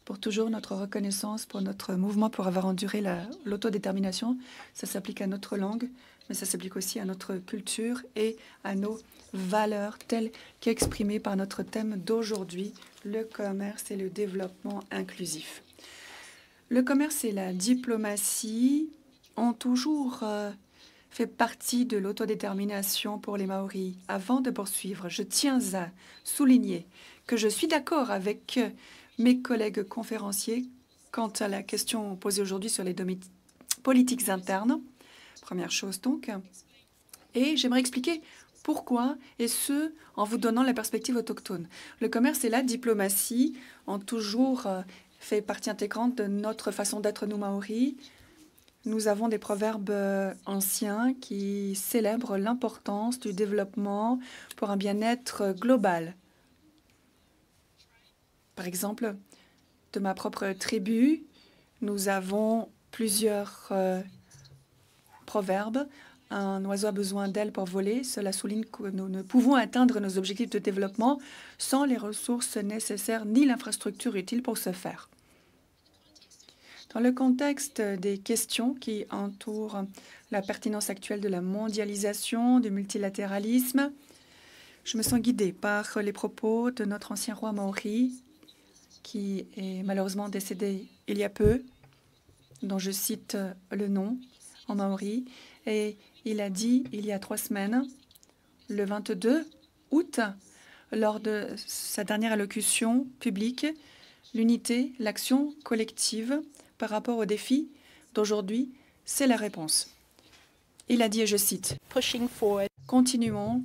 pour toujours notre reconnaissance pour notre mouvement pour avoir enduré l'autodétermination. Ça s'applique à notre langue, mais ça s'applique aussi à notre culture et à nos valeurs telles qu'exprimées par notre thème d'aujourd'hui, le commerce et le développement inclusif. Le commerce et la diplomatie ont toujours fait partie de l'autodétermination pour les Maoris. Avant de poursuivre, je tiens à souligner que je suis d'accord avec mes collègues conférenciers quant à la question posée aujourd'hui sur les politiques internes. Première chose donc. Et j'aimerais expliquer pourquoi, et ce, en vous donnant la perspective autochtone. Le commerce et la diplomatie ont toujours fait partie intégrante de notre façon d'être, nous, Maoris. Nous avons des proverbes anciens qui célèbrent l'importance du développement pour un bien-être global. Par exemple, de ma propre tribu, nous avons plusieurs proverbes. Un oiseau a besoin d'ailes pour voler. Cela souligne que nous ne pouvons atteindre nos objectifs de développement sans les ressources nécessaires ni l'infrastructure utile pour ce faire. Dans le contexte des questions qui entourent la pertinence actuelle de la mondialisation, du multilatéralisme, je me sens guidée par les propos de notre ancien roi Maori, qui est malheureusement décédé il y a peu, dont je cite le nom en maori. Et il a dit il y a 3 semaines, le 22 août, lors de sa dernière allocution publique, l'unité, l'action collective par rapport aux défis d'aujourd'hui, c'est la réponse. Il a dit, et je cite, « Continuons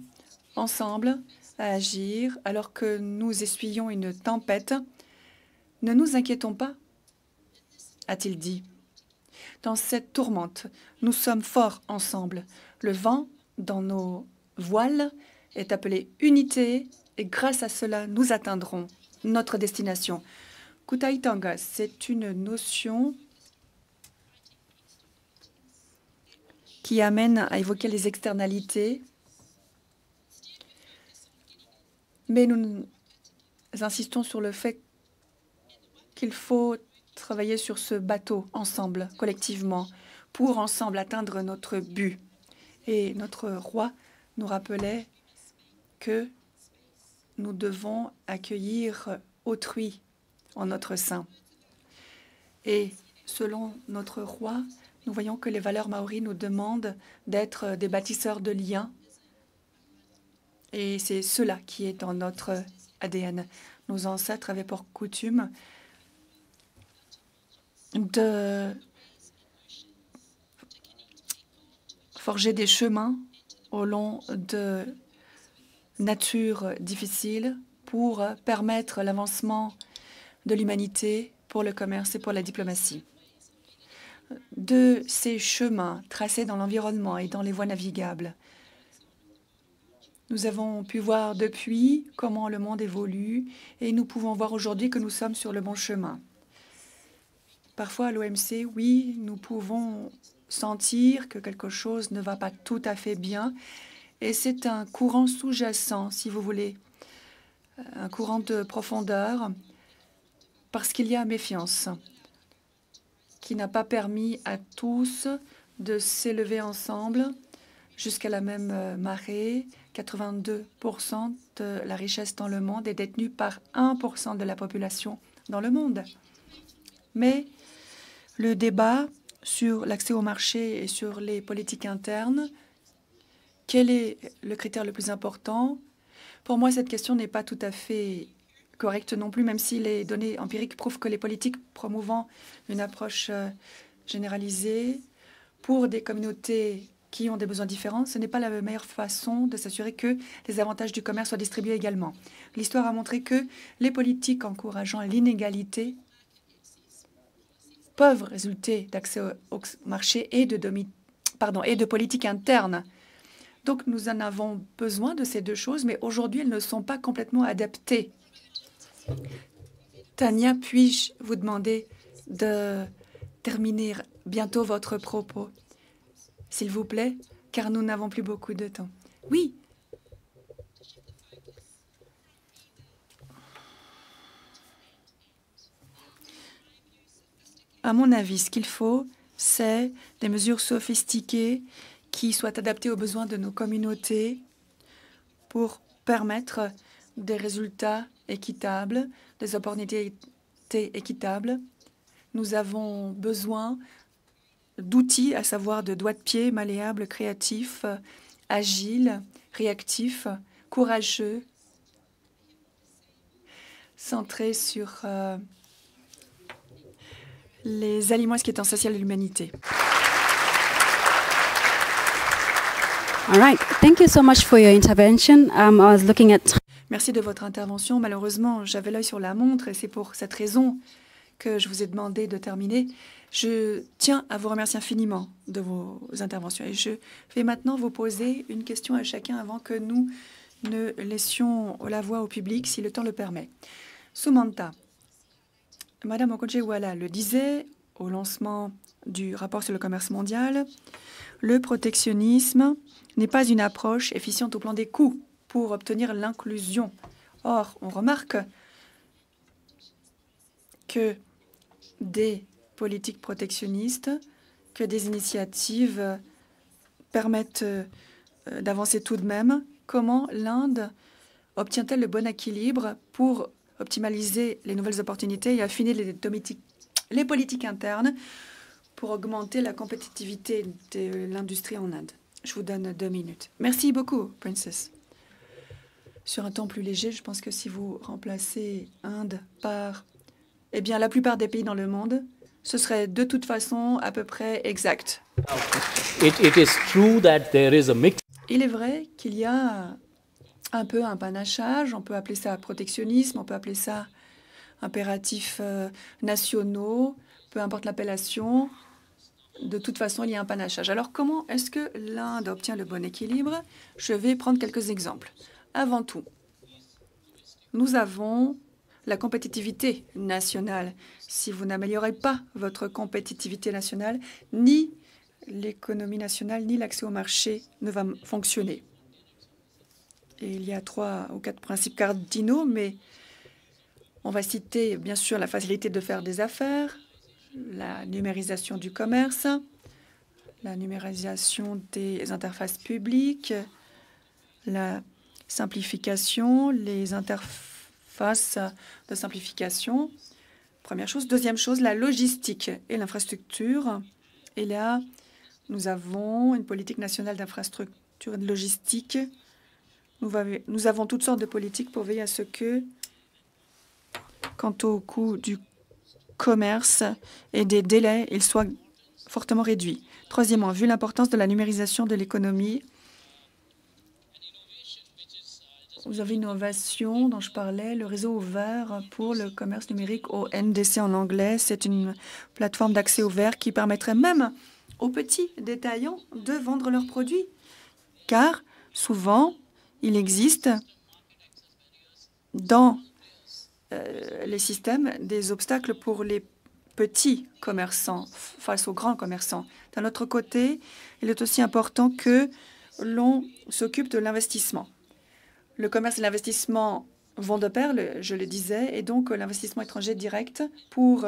ensemble à agir alors que nous essuyons une tempête. Ne nous inquiétons pas, a-t-il dit. Dans cette tourmente, nous sommes forts ensemble. Le vent dans nos voiles est appelé unité et grâce à cela, nous atteindrons notre destination. » Kutaitanga, c'est une notion qui amène à évoquer les externalités, mais nous insistons sur le fait qu'il faut travailler sur ce bateau ensemble, collectivement, pour ensemble atteindre notre but. Et notre roi nous rappelait que nous devons accueillir autrui en notre sein. Et selon notre roi, nous voyons que les valeurs maoris nous demandent d'être des bâtisseurs de liens. Et c'est cela qui est dans notre ADN. Nos ancêtres avaient pour coutume de forger des chemins au long de natures difficiles pour permettre l'avancement de l'humanité pour le commerce et pour la diplomatie. De ces chemins tracés dans l'environnement et dans les voies navigables, nous avons pu voir depuis comment le monde évolue et nous pouvons voir aujourd'hui que nous sommes sur le bon chemin. Parfois, à l'OMC, oui, nous pouvons sentir que quelque chose ne va pas tout à fait bien et c'est un courant sous-jacent, si vous voulez, un courant de profondeur, parce qu'il y a méfiance qui n'a pas permis à tous de s'élever ensemble jusqu'à la même marée. 82% de la richesse dans le monde est détenue par 1% de la population dans le monde. Mais le débat sur l'accès au marché et sur les politiques internes, quel est le critère le plus important? Pour moi, cette question n'est pas tout à fait correcte non plus, même si les données empiriques prouvent que les politiques promouvant une approche généralisée pour des communautés qui ont des besoins différents, ce n'est pas la meilleure façon de s'assurer que les avantages du commerce soient distribués également. L'histoire a montré que les politiques encourageant l'inégalité peuvent résulter d'accès au marché et de politiques internes Donc, nous en avons besoin de ces deux choses, mais aujourd'hui, elles ne sont pas complètement adaptées. Tania, puis-je vous demander de terminer bientôt votre propos, s'il vous plaît, car nous n'avons plus beaucoup de temps. Oui. À mon avis, ce qu'il faut, c'est des mesures sophistiquées qui soient adaptées aux besoins de nos communautés pour permettre des résultats équitables, des opportunités équitables. Nous avons besoin d'outils, à savoir de doigts de pied malléables, créatifs, agiles, réactifs, courageux, centrés sur les aliments, ce qui est essentiel de l'humanité. All right. Thank you so much for your intervention. I was looking at. Merci de votre intervention. Malheureusement, j'avais l'œil sur la montre et c'est pour cette raison que je vous ai demandé de terminer. Je tiens à vous remercier infiniment de vos interventions. Et je vais maintenant vous poser une question à chacun avant que nous ne laissions la voix au public, si le temps le permet. Sumanta, Madame Okonjo-Iweala le disait au lancement du rapport sur le commerce mondial, le protectionnisme n'est pas une approche efficiente au plan des coûts pour obtenir l'inclusion. Or, on remarque que des politiques protectionnistes, que des initiatives permettent d'avancer tout de même. Comment l'Inde obtient-elle le bon équilibre pour optimaliser les nouvelles opportunités et affiner les politiques internes pour augmenter la compétitivité de l'industrie en Inde? Je vous donne 2 minutes. Merci beaucoup, Princess. Sur un ton plus léger, je pense que si vous remplacez Inde par la plupart des pays dans le monde, ce serait de toute façon à peu près exact. It is true that there is a mix. Il est vrai qu'il y a un peu un panachage, on peut appeler ça protectionnisme, on peut appeler ça impératifs nationaux, peu importe l'appellation. De toute façon, il y a un panachage. Alors, comment est-ce que l'Inde obtient le bon équilibre? Je vais prendre quelques exemples. Avant tout, nous avons la compétitivité nationale. Si vous n'améliorez pas votre compétitivité nationale, ni l'économie nationale, ni l'accès au marché ne va fonctionner. Et il y a 3 ou 4 principes cardinaux, mais on va citer bien sûr la facilité de faire des affaires, la numérisation du commerce, la numérisation des interfaces publiques, la simplification, les interfaces de simplification. Première chose. Deuxième chose, la logistique et l'infrastructure. Et là, nous avons une politique nationale d'infrastructure et de logistique. Nous avons toutes sortes de politiques pour veiller à ce que, quant au coût du commerce et des délais, ils soient fortement réduits. Troisièmement, vu l'importance de la numérisation de l'économie, vous avez une innovation dont je parlais, le réseau ouvert pour le commerce numérique, au NDC en anglais. C'est une plateforme d'accès ouvert qui permettrait même aux petits détaillants de vendre leurs produits. Car souvent, il existe dans les systèmes des obstacles pour les petits commerçants face aux grands commerçants. D'un autre côté, il est aussi important que l'on s'occupe de l'investissement. Le commerce et l'investissement vont de pair, je le disais, et donc l'investissement étranger direct pour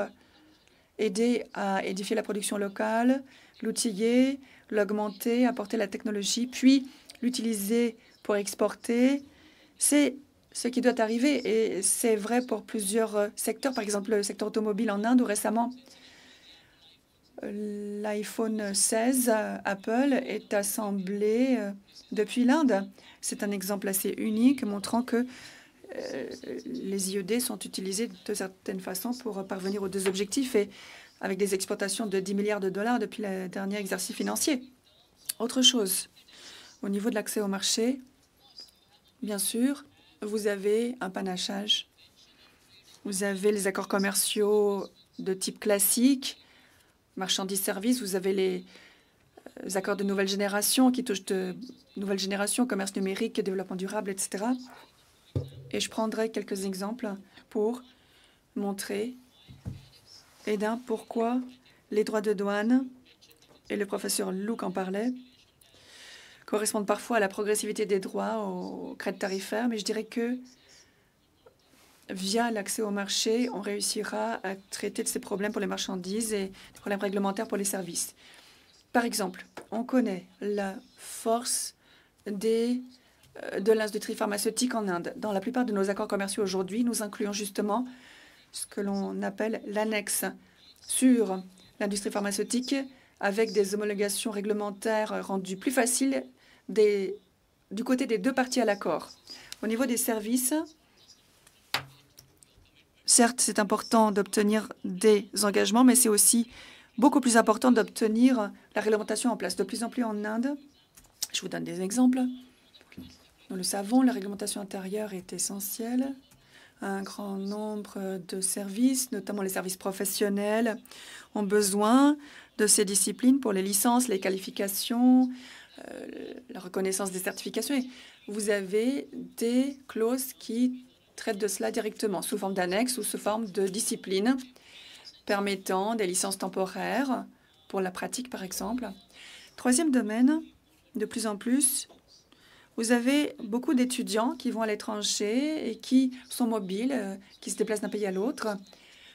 aider à édifier la production locale, l'outiller, l'augmenter, apporter la technologie, puis l'utiliser pour exporter. C'est ce qui doit arriver et c'est vrai pour plusieurs secteurs. Par exemple, le secteur automobile en Inde où récemment, l'iPhone 16 Apple est assemblé depuis l'Inde. C'est un exemple assez unique montrant que les IED sont utilisés de certaines façons pour parvenir aux 2 objectifs et avec des exportations de 10 milliards de dollars depuis le dernier exercice financier. Autre chose, au niveau de l'accès au marché, bien sûr, vous avez un panachage. Vous avez les accords commerciaux de type classique, marchandises-services. Vous avez accords de nouvelle génération qui touchent de nouvelle génération, commerce numérique, développement durable, etc. Et je prendrai quelques exemples pour montrer, pourquoi les droits de douane, et le professeur Luc en parlait, correspondent parfois à la progressivité des droits aux crédits tarifaires, mais je dirais que via l'accès au marché, on réussira à traiter de ces problèmes pour les marchandises et des problèmes réglementaires pour les services. Par exemple, on connaît la force de l'industrie pharmaceutique en Inde. Dans la plupart de nos accords commerciaux aujourd'hui, nous incluons justement ce que l'on appelle l'annexe sur l'industrie pharmaceutique avec des homologations réglementaires rendues plus faciles du côté des deux parties à l'accord. Au niveau des services, certes, c'est important d'obtenir des engagements, mais c'est aussi beaucoup plus important d'obtenir la réglementation en place. De plus en plus en Inde, je vous donne des exemples. Nous le savons, la réglementation intérieure est essentielle. Un grand nombre de services, notamment les services professionnels, ont besoin de ces disciplines pour les licences, les qualifications, la reconnaissance des certifications. Et vous avez des clauses qui traitent de cela directement, sous forme d'annexe ou sous forme de discipline, permettant des licences temporaires pour la pratique, par exemple. Troisième domaine, de plus en plus, vous avez beaucoup d'étudiants qui vont à l'étranger et qui sont mobiles, qui se déplacent d'un pays à l'autre.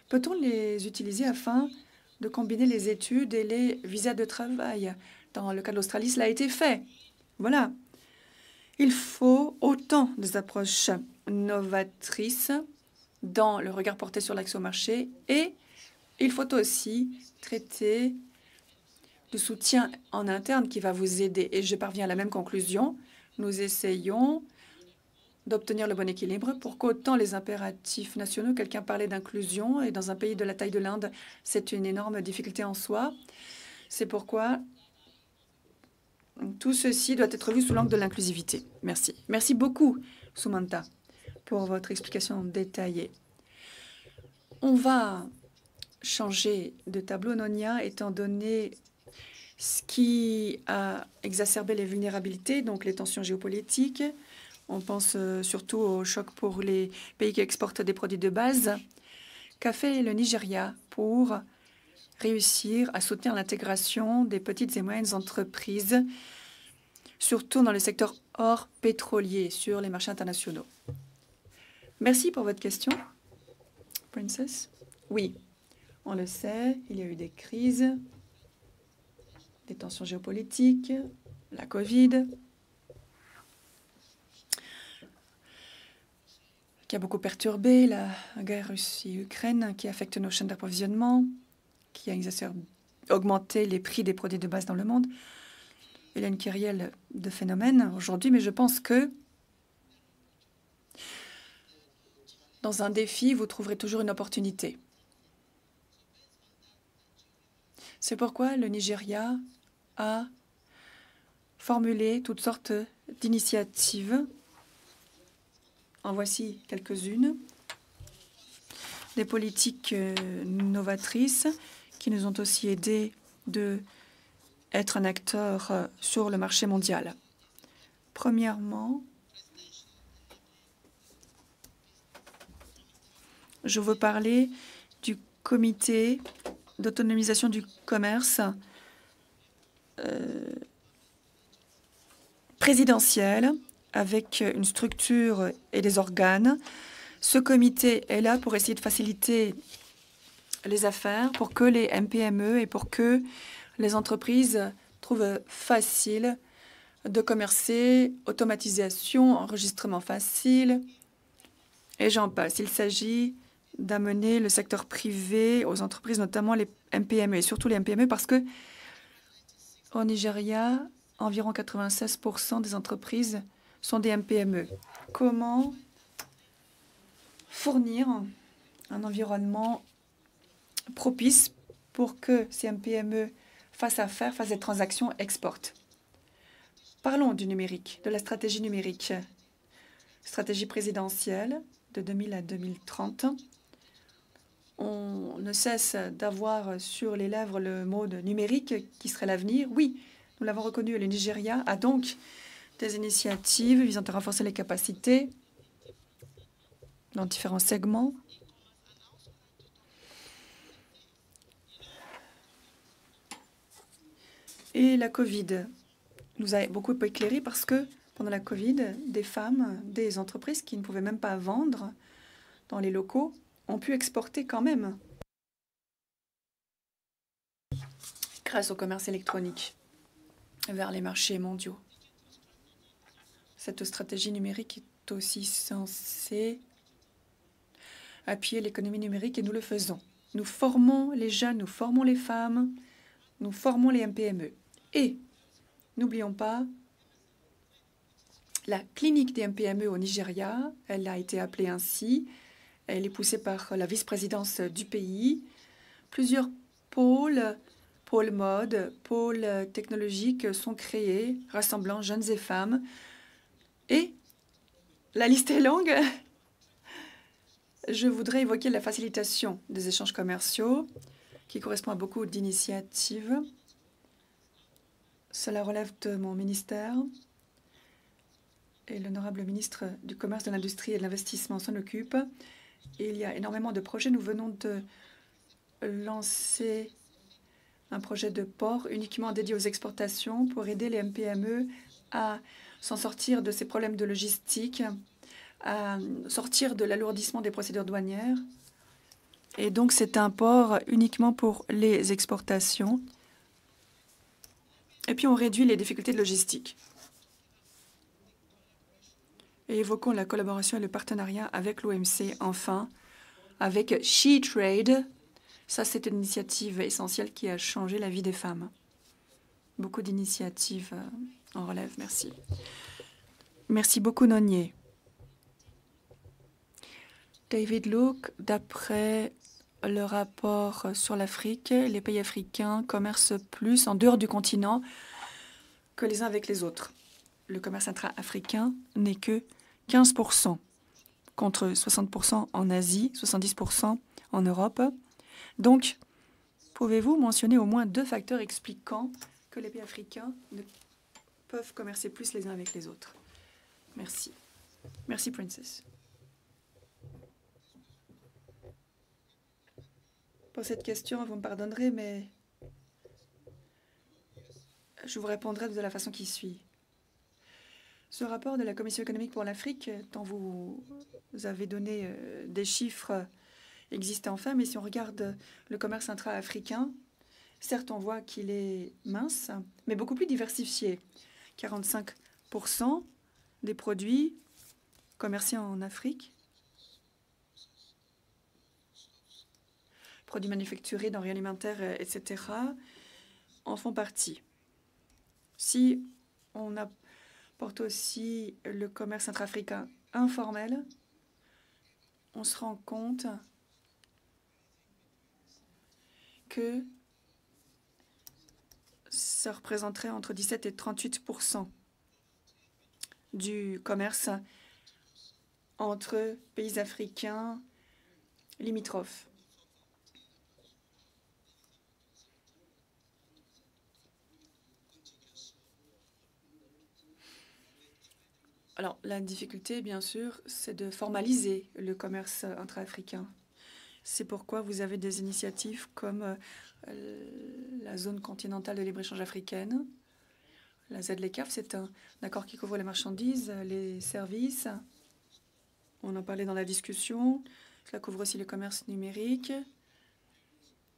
Peut-on les utiliser afin de combiner les études et les visas de travail? Dans le cas de l'Australie, cela a été fait. Voilà. Il faut autant des approches novatrices dans le regard porté sur l'accès au marché et il faut aussi traiter du soutien en interne qui va vous aider. Et je parviens à la même conclusion. Nous essayons d'obtenir le bon équilibre pour qu'autant les impératifs nationaux, quelqu'un parlait d'inclusion, et dans un pays de la taille de l'Inde, c'est une énorme difficulté en soi. C'est pourquoi tout ceci doit être vu sous l'angle de l'inclusivité. Merci. Merci beaucoup, Sumanta, pour votre explication détaillée. On va changer de tableau, Nonia, étant donné ce qui a exacerbé les vulnérabilités, donc les tensions géopolitiques. On pense surtout au choc pour les pays qui exportent des produits de base. Qu'a fait le Nigeria pour réussir à soutenir l'intégration des petites et moyennes entreprises, surtout dans le secteur hors pétrolier, sur les marchés internationaux? Merci pour votre question, Princess. Oui, on le sait, il y a eu des crises, des tensions géopolitiques, la Covid, qui a beaucoup perturbé la guerre Russie-Ukraine, qui affecte nos chaînes d'approvisionnement, qui a augmenté les prix des produits de base dans le monde. Il y a une kyrielle de phénomènes aujourd'hui, mais je pense que dans un défi, vous trouverez toujours une opportunité. C'est pourquoi le Nigeria a formulé toutes sortes d'initiatives. En voici quelques-unes. Des politiques novatrices qui nous ont aussi aidés de être un acteur sur le marché mondial. Premièrement, je veux parler du comité d'autonomisation du commerce présidentiel avec une structure et des organes. Ce comité est là pour essayer de faciliter les affaires, pour que les MPME et pour que les entreprises trouvent facile de commercer, automatisation, enregistrement facile, et j'en passe. Il s'agit d'amener le secteur privé aux entreprises, notamment les MPME, et surtout les MPME, parce que au Nigeria, environ 96% des entreprises sont des MPME. Comment fournir un environnement propice pour que ces MPME fassent affaire, fassent des transactions, exportent? Parlons du numérique, de la stratégie numérique. Stratégie présidentielle de 2000 à 2030. On ne cesse d'avoir sur les lèvres le mot de numérique qui serait l'avenir. Oui, Nous l'avons reconnu, le Nigeria a donc des initiatives visant à renforcer les capacités dans différents segments. Et la Covid nous a beaucoup éclairé parce que pendant la Covid, des femmes, des entreprises qui ne pouvaient même pas vendre dans les locaux ont pu exporter quand même grâce au commerce électronique vers les marchés mondiaux. Cette stratégie numérique est aussi censée appuyer l'économie numérique et nous le faisons. Nous formons les jeunes, nous formons les femmes, nous formons les MPME. Et n'oublions pas la clinique des MPME au Nigeria. Elle a été appelée ainsi. Elle est poussée par la vice-présidence du pays. Plusieurs pôles mode, pôles technologiques sont créés, rassemblant jeunes et femmes. Et la liste est longue. Je voudrais évoquer la facilitation des échanges commerciaux, qui correspond à beaucoup d'initiatives. Cela relève de mon ministère. Et l'honorable ministre du Commerce, de l'Industrie et de l'Investissement s'en occupe. Et il y a énormément de projets. Nous venons de lancer un projet de port uniquement dédié aux exportations pour aider les MPME à s'en sortir de ces problèmes de logistique, à sortir de l'alourdissement des procédures douanières. Et donc, c'est un port uniquement pour les exportations. Et puis, on réduit les difficultés de logistique. Et évoquons la collaboration et le partenariat avec l'OMC, enfin, avec SheTrade. Ça, c'est une initiative essentielle qui a changé la vie des femmes. Beaucoup d'initiatives en relève. Merci. Merci beaucoup, Nonier. David Luke, d'après le rapport sur l'Afrique, les pays africains commercent plus en dehors du continent que les uns avec les autres. Le commerce intra-africain n'est que 15%, contre 60% en Asie, 70% en Europe. Donc, pouvez-vous mentionner au moins 2 facteurs expliquant que les pays africains ne peuvent commercer plus les uns avec les autres? Merci. Merci, Princess. Pour cette question, vous me pardonnerez, mais je vous répondrai de la façon qui suit. Ce rapport de la Commission économique pour l'Afrique, dont vous avez donné des chiffres, existe enfin, mais si on regarde le commerce intra-africain, certes, on voit qu'il est mince, mais beaucoup plus diversifié. 45% des produits commerciés en Afrique, produits manufacturés, denrées alimentaires, etc., en font partie. Si on apporte aussi le commerce intra-africain informel, on se rend compte que ça représenterait entre 17 et 38% du commerce entre pays africains limitrophes. Alors, la difficulté, bien sûr, c'est de formaliser le commerce intra-africain. C'est pourquoi vous avez des initiatives comme la zone continentale de libre-échange africaine. La ZLECAf, c'est un accord qui couvre les marchandises, les services. On en parlait dans la discussion. Cela couvre aussi le commerce numérique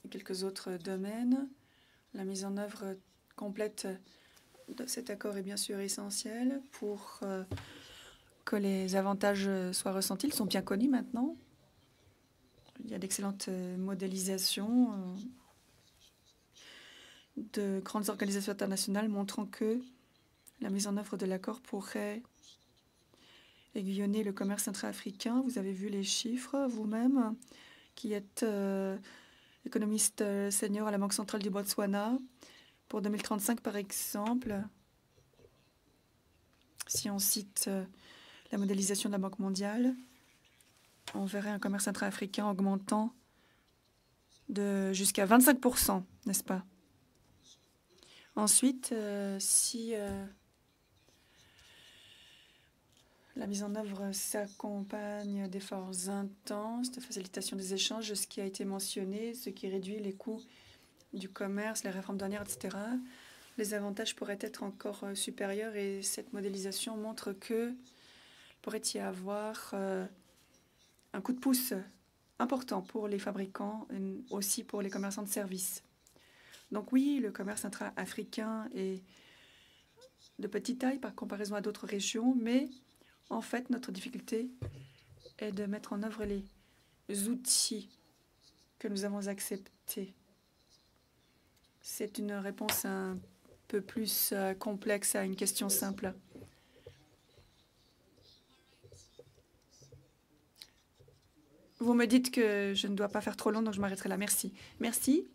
et quelques autres domaines. La mise en œuvre complète de cet accord est bien sûr essentielle pour que les avantages soient ressentis. Ils sont bien connus maintenant. Il y a d'excellentes modélisations de grandes organisations internationales montrant que la mise en œuvre de l'accord pourrait aiguillonner le commerce intra-africain. Vous avez vu les chiffres vous-même, qui êtes économiste senior à la Banque centrale du Botswana. Pour 2035, par exemple, si on cite la modélisation de la Banque mondiale, on verrait un commerce intra-africain augmentant de jusqu'à 25%, n'est-ce pas? Ensuite, si la mise en œuvre s'accompagne d'efforts intenses de facilitation des échanges, ce qui a été mentionné, ce qui réduit les coûts du commerce, les réformes douanières, etc., les avantages pourraient être encore supérieurs et cette modélisation montre que pourrait y avoir un coup de pouce important pour les fabricants et aussi pour les commerçants de services. Donc oui, le commerce intra-africain est de petite taille par comparaison à d'autres régions, mais en fait, notre difficulté est de mettre en œuvre les outils que nous avons acceptés. C'est une réponse un peu plus complexe à une question simple. Vous me dites que je ne dois pas faire trop long, donc je m'arrêterai là. Merci. Merci.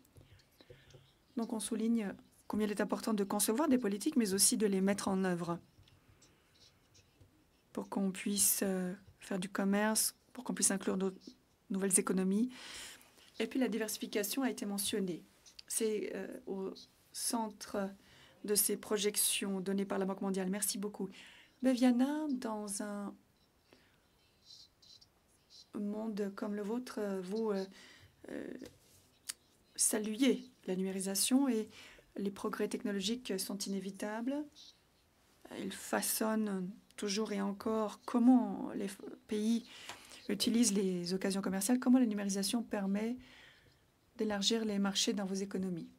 Donc on souligne combien il est important de concevoir des politiques, mais aussi de les mettre en œuvre pour qu'on puisse faire du commerce, pour qu'on puisse inclure d'autres nouvelles économies. Et puis la diversification a été mentionnée. C'est au centre de ces projections données par la Banque mondiale. Merci beaucoup. Beviana, dans un monde comme le vôtre, vous saluez la numérisation et les progrès technologiques sont inévitables. Ils façonnent toujours et encore comment les pays utilisent les occasions commerciales, comment la numérisation permet d'élargir les marchés dans vos économies.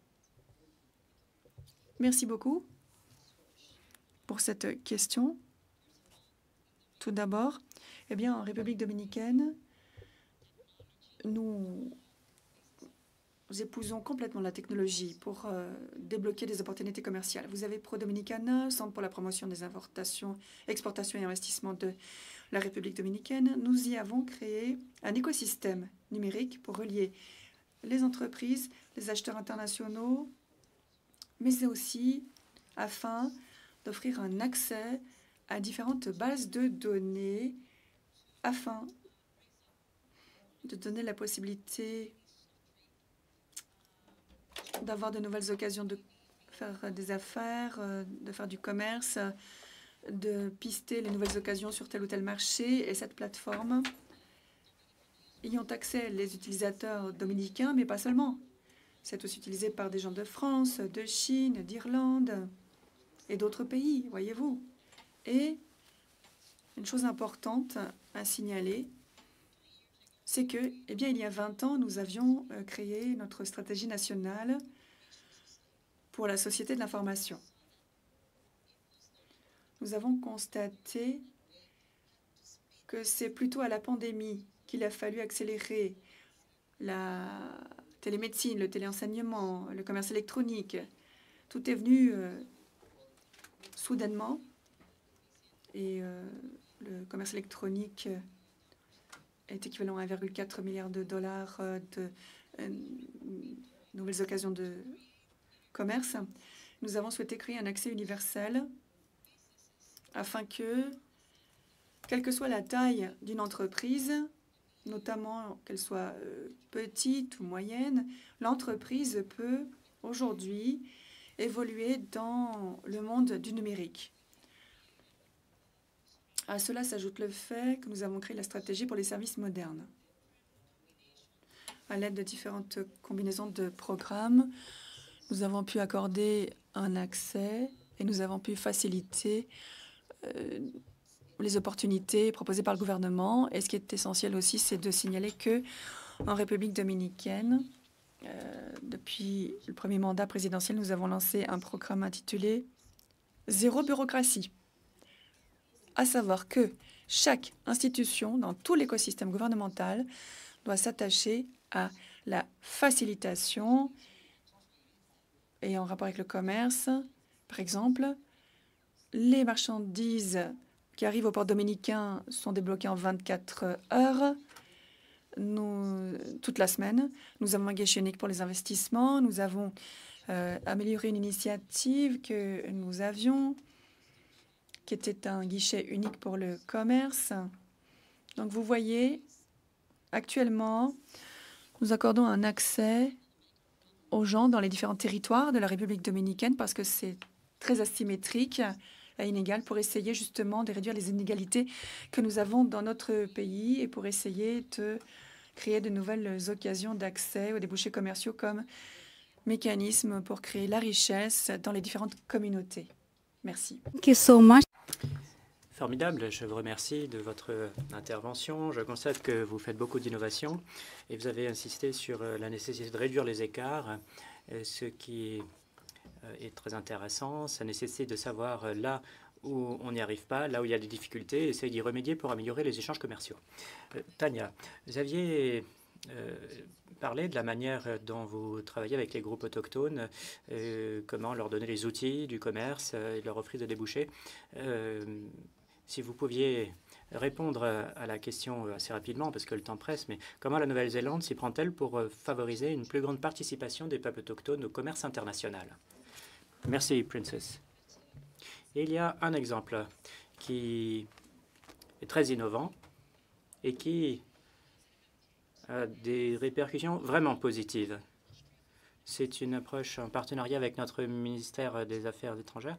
Merci beaucoup pour cette question. Tout d'abord, eh bien, en République dominicaine, nous épousons complètement la technologie pour débloquer des opportunités commerciales. Vous avez Pro Dominicana, Centre pour la promotion des importations, exportations et investissements de la République dominicaine. Nous y avons créé un écosystème numérique pour relier les entreprises, les acheteurs internationaux, mais aussi afin d'offrir un accès à différentes bases de données afin de donner la possibilité d'avoir de nouvelles occasions de faire des affaires, de faire du commerce, de pister les nouvelles occasions sur tel ou tel marché. Et cette plateforme, y ont accès les utilisateurs dominicains, mais pas seulement. C'est aussi utilisé par des gens de France, de Chine, d'Irlande et d'autres pays, voyez-vous. Et une chose importante à signaler, c'est que, eh bien, il y a 20 ans, nous avions créé notre stratégie nationale pour la société de l'information. Nous avons constaté que c'est plutôt à la pandémie qu'il a fallu accélérer la télémédecine, le téléenseignement, le commerce électronique. Tout est venu soudainement et le commerce électronique est équivalent à 1,4 milliard de dollars de nouvelles occasions de commerce. Nous avons souhaité créer un accès universel afin que, quelle que soit la taille d'une entreprise, notamment qu'elle soit petite ou moyenne, l'entreprise peut aujourd'hui évoluer dans le monde du numérique. À cela s'ajoute le fait que nous avons créé la stratégie pour les services modernes. À l'aide de différentes combinaisons de programmes, nous avons pu accorder un accès et nous avons pu faciliter les opportunités proposées par le gouvernement. Et ce qui est essentiel aussi, c'est de signaler que en République dominicaine, depuis le premier mandat présidentiel, nous avons lancé un programme intitulé « Zéro bureaucratie », à savoir que chaque institution dans tout l'écosystème gouvernemental doit s'attacher à la facilitation et en rapport avec le commerce. Par exemple, les marchandises qui arrivent au port dominicain sont débloquées en 24 heures toute la semaine. Nous avons un guichet unique pour les investissements. Nous avons amélioré une initiative que nous avions, qui était un guichet unique pour le commerce. Donc, vous voyez, actuellement, nous accordons un accès aux gens dans les différents territoires de la République dominicaine parce que c'est très asymétrique et inégal pour essayer justement de réduire les inégalités que nous avons dans notre pays et pour essayer de créer de nouvelles occasions d'accès aux débouchés commerciaux comme mécanisme pour créer la richesse dans les différentes communautés. Merci. Thank you so much. Formidable, je vous remercie de votre intervention. Je constate que vous faites beaucoup d'innovations et vous avez insisté sur la nécessité de réduire les écarts, ce qui est très intéressant. Ça nécessite de savoir là où on n'y arrive pas, là où il y a des difficultés, et essayer d'y remédier pour améliorer les échanges commerciaux. Tania, vous aviez parlé de la manière dont vous travaillez avec les groupes autochtones, comment leur donner les outils du commerce et leur offrir des débouchés. Si vous pouviez répondre à la question assez rapidement, parce que le temps presse, mais comment la Nouvelle-Zélande s'y prend-elle pour favoriser une plus grande participation des peuples autochtones au commerce international? Merci, Princess. Il y a un exemple qui est très innovant et qui a des répercussions vraiment positives. C'est une approche en partenariat avec notre ministère des Affaires étrangères,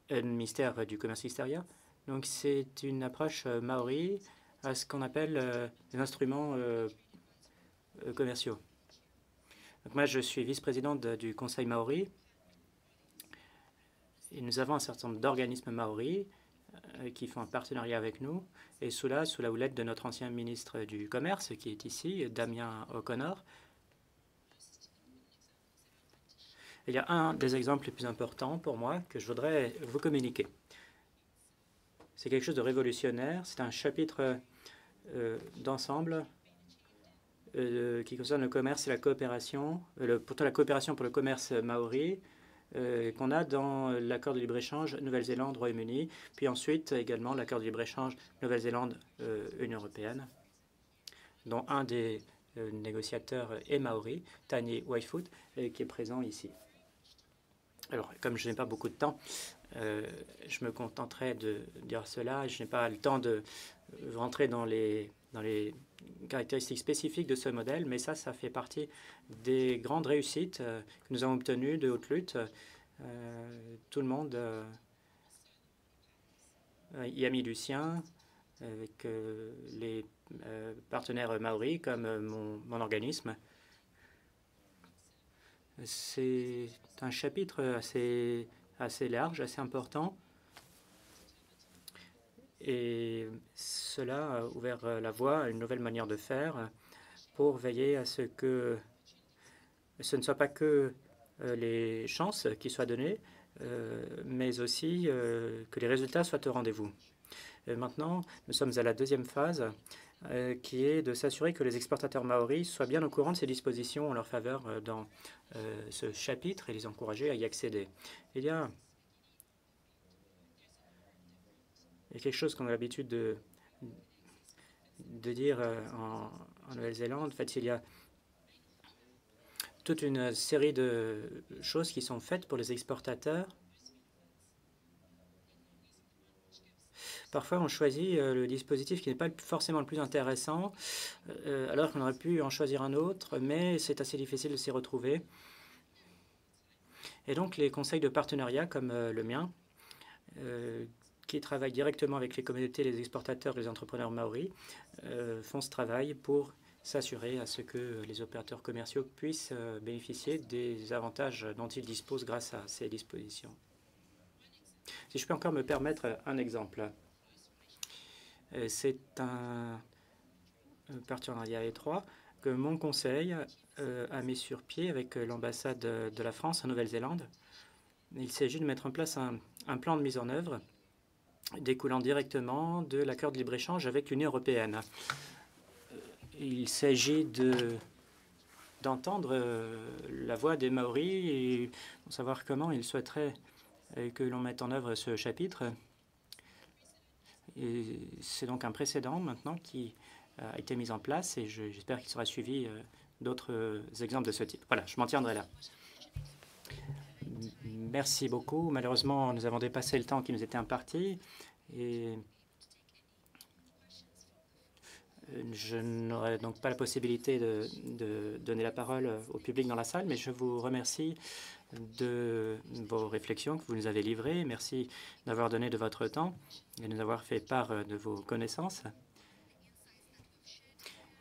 ministère du Commerce extérieur. Donc c'est une approche maori à ce qu'on appelle des instruments commerciaux. Donc moi, je suis vice-présidente du Conseil maori. Et nous avons un certain nombre d'organismes maoris qui font un partenariat avec nous. Et sous la houlette de notre ancien ministre du Commerce, qui est ici, Damien O'Connor. Il y a un des exemples les plus importants pour moi que je voudrais vous communiquer. C'est quelque chose de révolutionnaire. C'est un chapitre d'ensemble qui concerne le commerce et la coopération, pourtant la coopération pour le commerce maori, qu'on a dans l'accord de libre-échange Nouvelle-Zélande-Royaume-Uni, puis ensuite également l'accord de libre-échange Nouvelle-Zélande-Union européenne, dont un des négociateurs est maori, Tani Waifoot, qui est présent ici. Alors, comme je n'ai pas beaucoup de temps, je me contenterai de dire cela. Je n'ai pas le temps de rentrer dans les caractéristiques spécifiques de ce modèle, mais ça fait partie des grandes réussites que nous avons obtenues de haute lutte. Tout le monde y a mis du sien, avec les partenaires maoris comme mon organisme. C'est un chapitre assez large, assez important. Et cela a ouvert la voie à une nouvelle manière de faire pour veiller à ce que ce ne soit pas que les chances qui soient données, mais aussi que les résultats soient au rendez-vous. Maintenant, nous sommes à la deuxième phase qui est de s'assurer que les exportateurs maoris soient bien au courant de ces dispositions en leur faveur dans ce chapitre et les encourager à y accéder. Il y a quelque chose qu'on a l'habitude de dire en Nouvelle-Zélande. En fait, il y a toute une série de choses qui sont faites pour les exportateurs. Parfois, on choisit le dispositif qui n'est pas forcément le plus intéressant, alors qu'on aurait pu en choisir un autre, mais c'est assez difficile de s'y retrouver. Et donc, les conseils de partenariat comme le mien, qui travaillent directement avec les communautés, les exportateurs, les entrepreneurs maoris, font ce travail pour s'assurer à ce que les opérateurs commerciaux puissent bénéficier des avantages dont ils disposent grâce à ces dispositions. Si je peux encore me permettre un exemple. C'est un partenariat étroit que mon conseil a mis sur pied avec l'ambassade de la France en Nouvelle-Zélande. Il s'agit de mettre en place un plan de mise en œuvre découlant directement de l'accord de libre-échange avec l'Union européenne. Il s'agit d'entendre la voix des Maoris et savoir comment ils souhaiteraient que l'on mette en œuvre ce chapitre. C'est donc un précédent maintenant qui a été mis en place et j'espère qu'il sera suivi d'autres exemples de ce type. Voilà, je m'en tiendrai là. Merci beaucoup. Malheureusement, nous avons dépassé le temps qui nous était imparti. Et Je n'aurai donc pas la possibilité de donner la parole au public dans la salle, mais je vous remercie de vos réflexions que vous nous avez livrées. Merci d'avoir donné de votre temps et de nous avoir fait part de vos connaissances.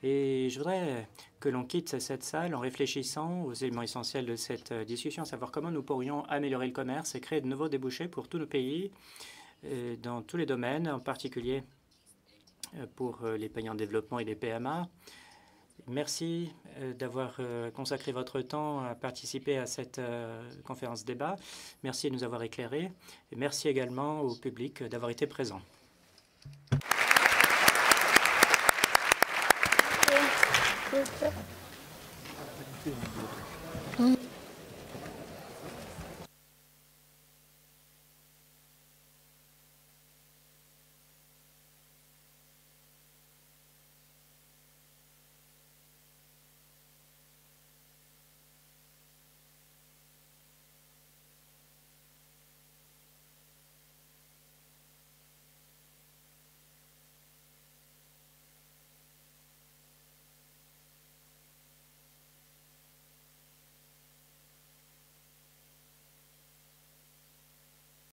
Et je voudrais que l'on quitte cette salle en réfléchissant aux éléments essentiels de cette discussion, à savoir comment nous pourrions améliorer le commerce et créer de nouveaux débouchés pour tous nos pays, dans tous les domaines, en particulier pour les pays en développement et les PMA. Merci d'avoir consacré votre temps à participer à cette conférence débat. Merci de nous avoir éclairés. Et merci également au public d'avoir été présent. Mm.